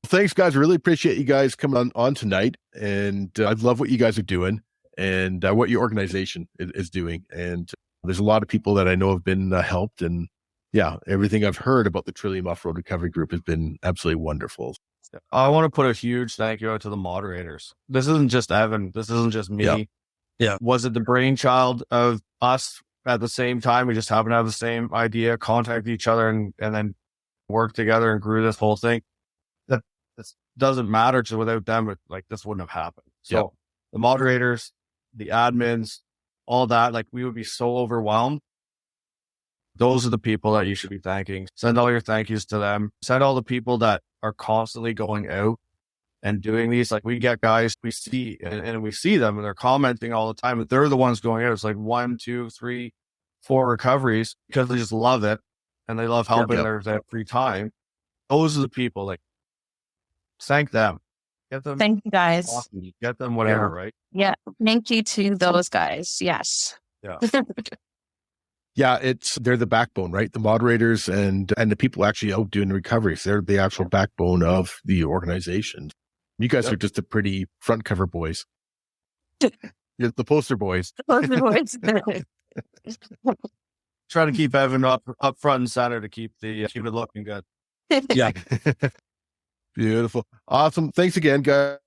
Thanks, guys. Really appreciate you guys coming on tonight. And I love what you guys are doing and what your organization is doing. And there's a lot of people that I know have been helped. And yeah, everything I've heard about the Trillium Off Road Recovery Group has been absolutely wonderful. I want to put a huge thank you out to the moderators. This isn't just Evan. This isn't just me. Yeah. Was it the brainchild of us at the same time? We just happened to have the same idea, contact each other, and then work together and grew this whole thing. That this doesn't matter, because without them, this wouldn't have happened. So the moderators, the admins, all that, we would be so overwhelmed. Those are the people that you should be thanking. Send all your thank yous to them. Send all the people that are constantly going out and doing these. We get guys we see and we see them and they're commenting all the time, but they're the ones going out. It's 1, 2, 3, 4 recoveries because they just love it and they love helping their free time. Those are the people. Thank them. Get them. Thank you guys. Awesome. Get them whatever, right? Yeah. Thank you to those guys. Yes. Yeah. Yeah, they're the backbone, right? The moderators and the people actually out doing the recoveries. They're the actual backbone of the organization. You guys are just the pretty front cover boys. You're the poster boys. Try to keep Evan up front and center to keep it looking good. Yeah. Beautiful. Awesome. Thanks again, guys,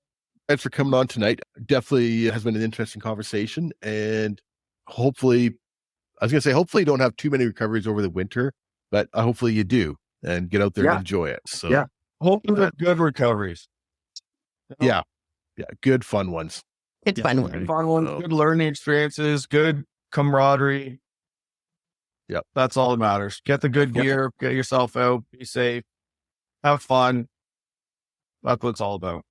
for coming on tonight. Definitely has been an interesting conversation. And hopefully you don't have too many recoveries over the winter, but hopefully you do and get out there and enjoy it. So hopefully good recoveries. Yeah. Good fun ones. Good fun one. Fun ones, good learning experiences, good camaraderie. Yep. That's all that matters. Get the good gear, get yourself out, be safe, have fun. That's what it's all about.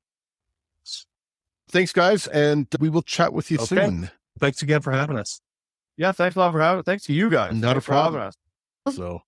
Thanks, guys. And we will chat with you soon. Thanks again for having us. Yeah, thanks a lot for having us. Thanks to you guys. Not a problem. For having us. So